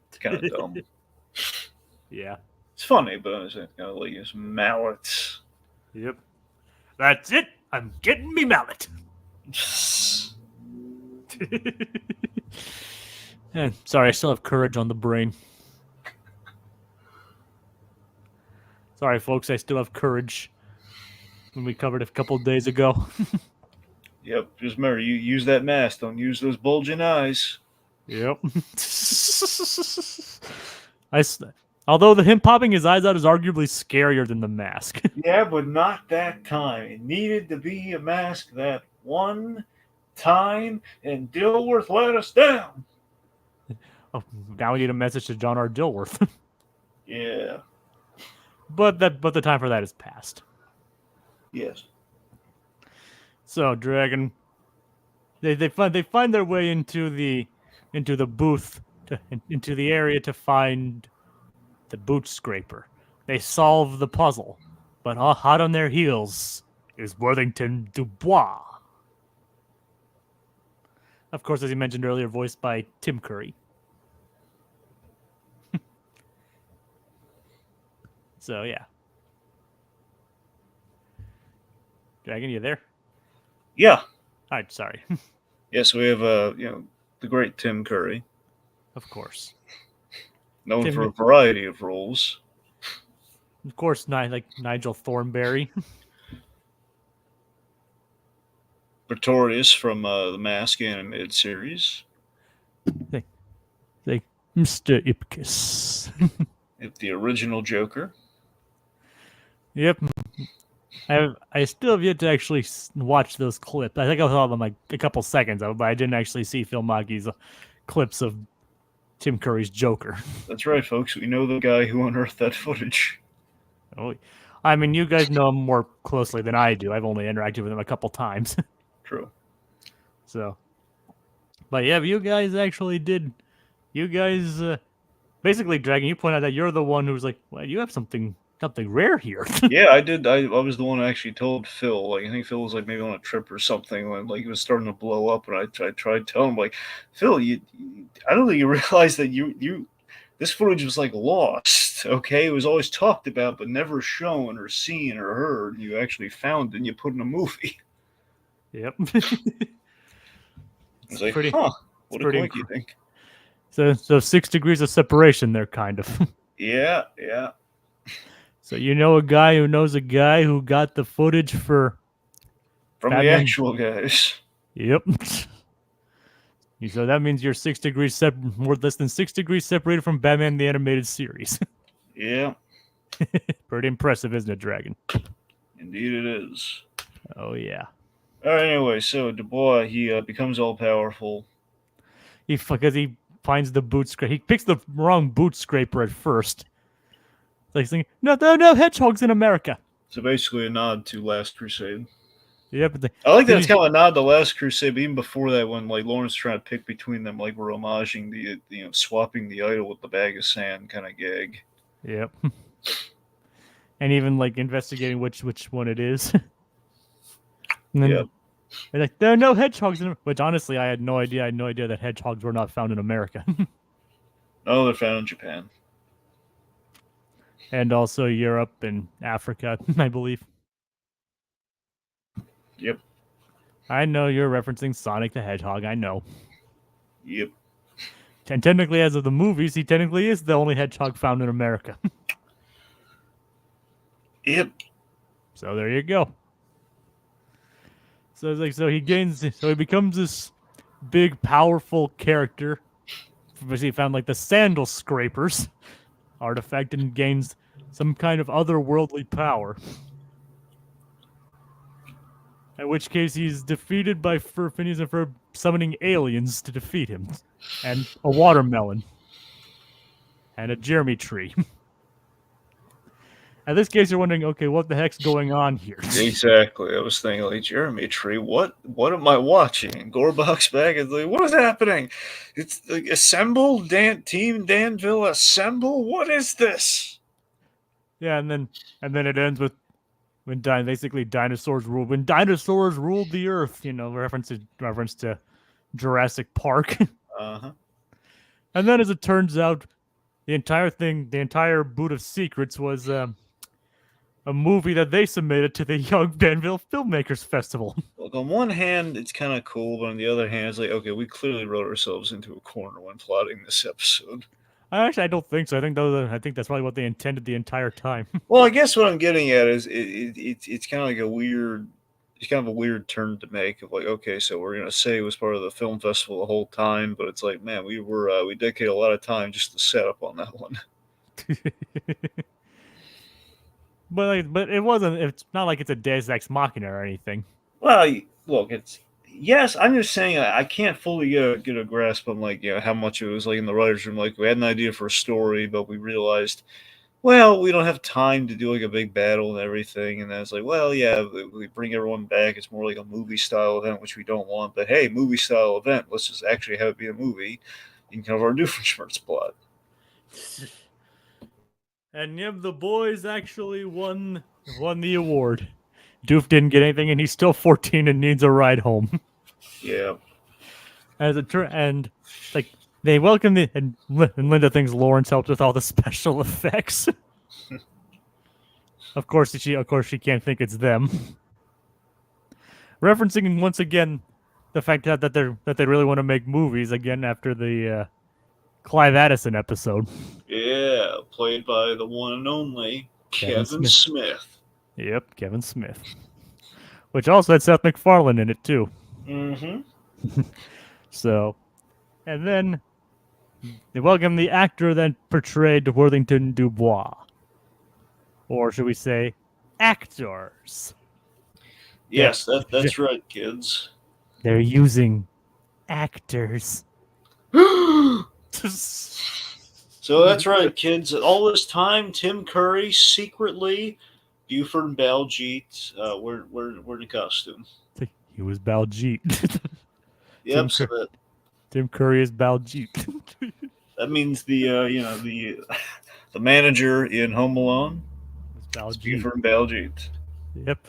It's kind of dumb. Yeah. It's funny, but it's kind of like it's mallets. Yep. That's it. I'm getting me mallet. And sorry, I still have courage on the brain. Sorry, folks, I still have courage. When we covered it a couple days ago. Yep, just remember, you use that mask. Don't use those bulging eyes. Yep. Although him popping his eyes out is arguably scarier than the mask. Yeah, but not that time. It needed to be a mask that one time, and Dilworth let us down. Oh, now we need a message to John R. Dilworth. Yeah. But the time for that is past. Yes. So Dragon, they find their way into the booth into the area to find the boot scraper. They solve the puzzle, but hot on their heels is Worthington Dubois. Of course, as you mentioned earlier, voiced by Tim Curry. So yeah. Dragon, you there? Yeah. All right, sorry. Yes, we have the great Tim Curry, Of course. known for a variety of roles. Of course, like Nigel Thornberry. Pretorius from the Mask animated series. Like Mr. Ipkiss. The original Joker. Yep. I still have yet to actually watch those clips. I think I saw them like a couple seconds of it, but I didn't actually see Phil Maggie's clips of Tim Curry's Joker. That's right, folks. We know the guy who unearthed that footage. Oh, I mean, you guys know him more closely than I do. I've only interacted with him a couple times. True. So, but yeah, you guys actually did. You guys, basically, Dragon, you point out that you're the one who's like, well, you have something rare here. Yeah, I did. I was the one who actually told Phil. Like, I think Phil was like maybe on a trip or something when like he was starting to blow up, and I tried telling him like, Phil, I don't think you realize that this footage was like lost. Okay, it was always talked about but never shown or seen or heard. You actually found it and you put in a movie. Yep. It's like, huh? What a quirk, you think? So 6 degrees of separation there, kind of. Yeah. So you know a guy who knows a guy who got the footage from the actual guys. Yep. So that means you're 6 degrees more less than 6 degrees separated from Batman the Animated Series. Yeah. Pretty impressive, isn't it, Dragon? Indeed it is. Oh yeah. All right. Anyway, so Dubois he becomes all powerful. Because he finds the boot scraper. He picks the wrong boot scraper at first. Like saying, no hedgehogs in America. So basically a nod to Last Crusade. Yeah, but I like that it's kind of a nod to Last Crusade, but even before that, when like Lawrence trying to pick between them, like we're homaging the swapping the idol with the bag of sand kind of gag. Yep. And even like investigating which one it is. And then they're like, there are no hedgehogs in which honestly I had no idea. I had no idea that hedgehogs were not found in America. No, they're found in Japan. And also Europe and Africa, I believe. Yep. I know you're referencing Sonic the Hedgehog, I know. Yep. And technically, as of the movies, he technically is the only hedgehog found in America. Yep. So there you go. So it's like so he becomes this big, powerful character. He found like the sandal scrapers artifact and gains some kind of otherworldly power. In which case he's defeated by Phineas and Ferb summoning aliens to defeat him. And a watermelon. And a Jeremy tree. In this case, you're wondering, okay, what the heck's going on here? Exactly. I was thinking, like, Jeremy Tree, what am I watching? And Gorbach's back is like, what is happening? It's like, assemble, Team Danville, assemble? What is this? Yeah, and then it ends with when basically dinosaurs ruled. When dinosaurs ruled the earth, reference to Jurassic Park. Uh-huh. And then, as it turns out, the entire boot of secrets was a movie that they submitted to the Young Danville Filmmakers Festival. Look, on one hand, it's kind of cool, but on the other hand, it's like, okay, we clearly wrote ourselves into a corner when plotting this episode. I don't think so. I think that's probably what they intended the entire time. Well, I guess what I'm getting at is it's kind of like it's kind of a weird turn to make of like, okay, so we're gonna say it was part of the film festival the whole time, but it's like, man, we dedicated a lot of time just to set up on that one. But it wasn't. It's not like it's a Deus Ex Machina or anything. Well, look, yes. I'm just saying I can't fully get a grasp on like how much it was like in the writers' room. Like we had an idea for a story, but we realized, well, we don't have time to do like a big battle and everything. And then it's like, well, yeah, we bring everyone back. It's more like a movie style event, which we don't want. But hey, movie style event. Let's just actually have it be a movie. You can cover our Doofenshmirtz plot. And yep, the boys actually won the award. Doof didn't get anything, and he's still 14 and needs a ride home. Yeah. And like they welcome and Linda thinks Lawrence helped with all the special effects. Of course she can't think it's them. Referencing once again the fact that they really want to make movies again after the Clive Addison episode. Yeah, played by the one and only Kevin Smith. Yep, Kevin Smith. Which also had Seth MacFarlane in it too. Mm-hmm. So, and then they welcome the actor that portrayed Worthington Dubois. Or should we say, actors? Yes, that's right, kids. They're using actors. So that's right, kids. All this time, Tim Curry secretly, Buford and Baljeet were in costume. He was Baljeet. Yep. Tim Curry is Baljeet. That means the manager in Home Alone. Baljeet. Buford and Baljeet. Yep.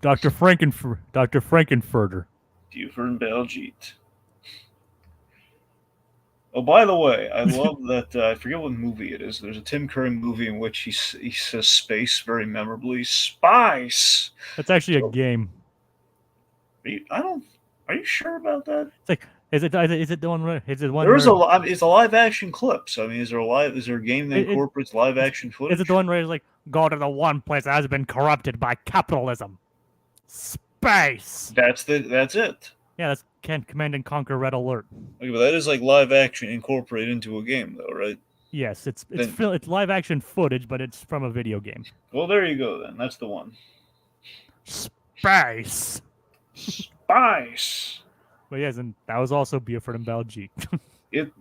Dr. Frankenfurter. Buford and Baljeet. Oh, by the way, I love that. I forget what movie it is. There's a Tim Curry movie in which he says space very memorably. Spice. That's actually a game. Are you sure about that? It's like, is it the one? Is it one? It's a live action clip. So I mean, is there a game that incorporates live action footage? Is it the one where it's like, go to the one place that has been corrupted by capitalism? Space. That's it. Yeah, that's Command and Conquer Red Alert. Okay, but that is like live action incorporated into a game, though, right? Yes, it's live action footage, but it's from a video game. Well, there you go then. That's the one. Spice. But yes, and that was also Buford and Baljeet. It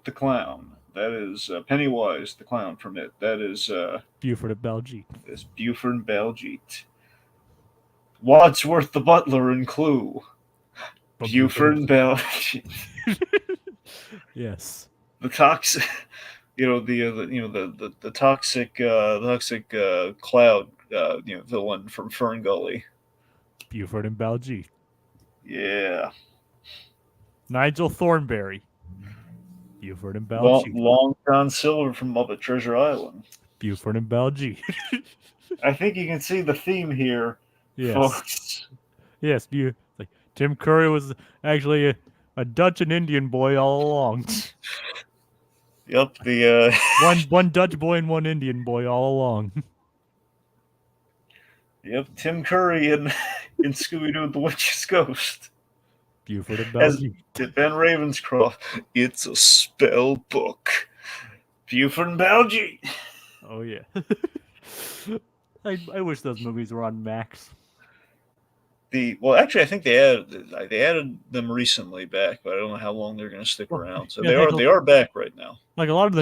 the clown. That is Pennywise, the clown from it. That is Buford and Baljeet. It's Buford and Baljeet. Wadsworth the butler in Clue. Buford and Baljeet. Yes. The toxic, the toxic cloud, villain from Fern Gully. Buford and Baljeet. Yeah. Nigel Thornberry. Buford and Baljeet. Long John Silver from Muppet Treasure Island. Buford and Baljeet. I think you can see the theme here, Yes. folks. Yes, like Tim Curry was actually a Dutch and Indian boy all along. Yep, the one Dutch boy and one Indian boy all along. Yep, Tim Curry in Scooby-Doo: The Witch's Ghost. Buford and As Baljeet. Ben Ravenscroft, it's a spell book. Buford and Baljeet. Oh yeah. I wish those movies were on Max. Actually, I think they added them recently back, but I don't know how long they're going to stick around. So yeah, they are back right now. Like a lot of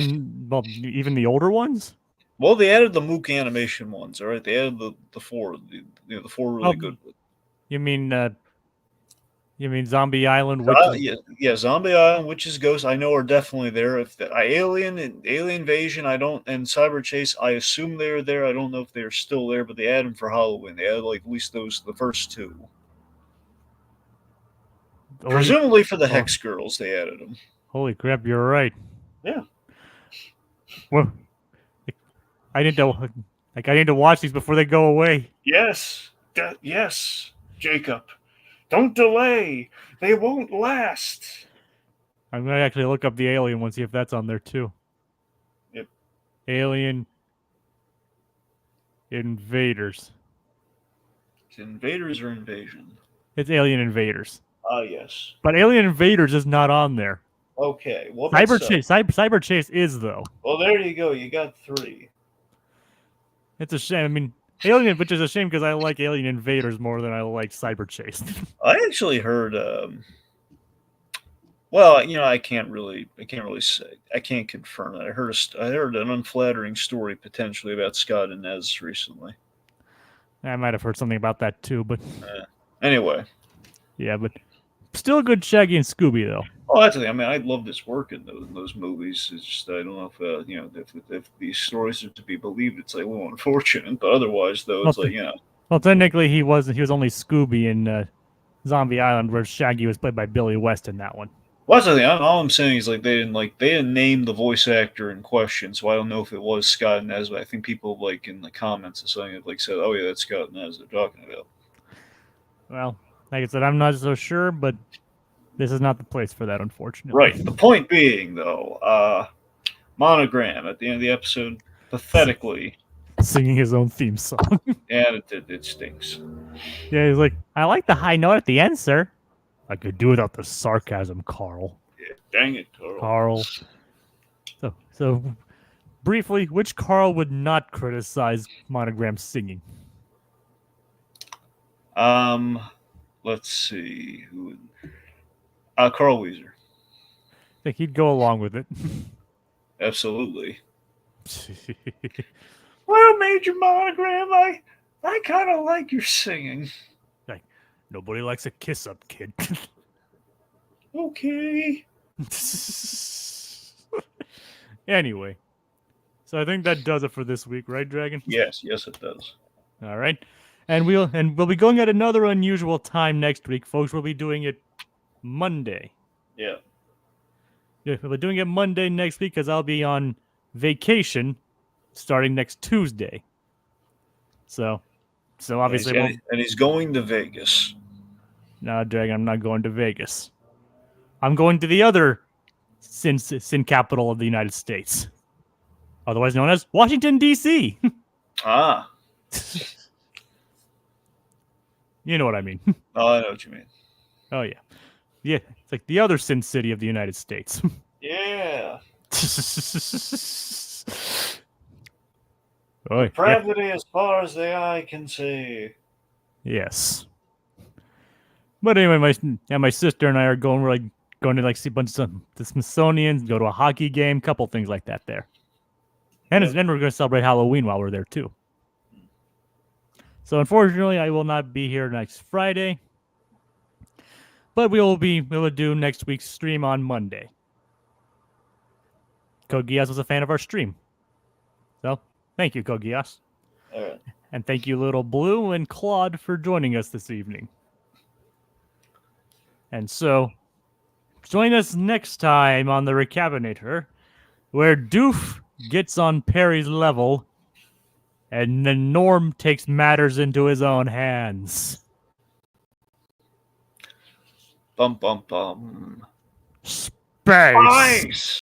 even the older ones. Well, they added the Mook animation ones. All right, they added the four, the four really good ones. You mean Zombie Island, Witches? Zombie Island, Witches, Ghosts. I know are definitely there. If Alien Invasion, and Cyber Chase, I assume they're there. I don't know if they're still there, but they added them for Halloween. They added at least the first two. Presumably for the Hex Girls, they added them. Holy crap! You're right. Yeah. Well, I need to watch these before they go away. Yes. Yes, Jacob. Don't delay. They won't last. I'm going to actually look up the Alien one, see if that's on there too. Yep. Alien Invaders. It's Invaders or Invasion? It's Alien Invaders. Yes. But Alien Invaders is not on there. Okay. Well, Cyber Chase is, though. Well, there you go. You got 3. It's a shame. I mean, Alien, which is a shame because I like Alien Invaders more than I like Cyber Chase. I actually heard. Well, I can't really say. I can't confirm that. I heard an unflattering story potentially about Scott and Nez recently. I might have heard something about that too, but anyway. Yeah, but still a good Shaggy and Scooby though. Oh, that's the thing. I mean, I love this work in those movies. It's just I don't know if if these stories are to be believed, it's like a little unfortunate. But otherwise, though, it's Well, technically, he was only Scooby in Zombie Island, where Shaggy was played by Billy West in that one. Well, that's the thing. All I'm saying is they didn't name the voice actor in question, so I don't know if it was Scott Nez. But I think people in the comments or something have said, "Oh yeah, that's Scott Nez they're talking about." Well, like I said, I'm not so sure, but this is not the place for that, unfortunately. Right. The point being, though, Monogram at the end of the episode pathetically singing his own theme song. Yeah, it stinks. Yeah, he's like, I like the high note at the end, sir. I could do without the sarcasm, Carl. Yeah, dang it, Carl. So briefly, which Carl would not criticize Monogram's singing? Let's see. Who? Carl Weezer. I think he'd go along with it. Absolutely. Well, Major Monogram, I kind of like your singing. Like, nobody likes a kiss up, kid. Okay. Anyway, so I think that does it for this week, right, Dragon? Yes, it does. All right, and we'll be going at another unusual time next week, folks. We'll be doing it Monday. Yeah. We'll be doing it Monday next week because I'll be on vacation starting next Tuesday. So obviously, and he's going to Vegas. No, Dragon, I'm not going to Vegas. I'm going to the other sin capital of the United States, otherwise known as Washington, D.C. Ah. You know what I mean. Oh, I know what you mean. Oh, yeah. Yeah, it's like the other sin city of the United States. Yeah. Oh, Depravity as far as the eye can see. Yes. But anyway, my sister and I are going. We're going to see a bunch of the Smithsonian, go to a hockey game, couple things like that there. And then we're going to celebrate Halloween while we're there too. So unfortunately, I will not be here next Friday, but we will do next week's stream on Monday. Kogias was a fan of our stream, so thank you, Kogias. All right. And thank you, Little Blue and Claude, for joining us this evening. And so, join us next time on the Recap-inator, where Doof gets on Perry's level, and then Norm takes matters into his own hands. Bum, bum, bum. Space!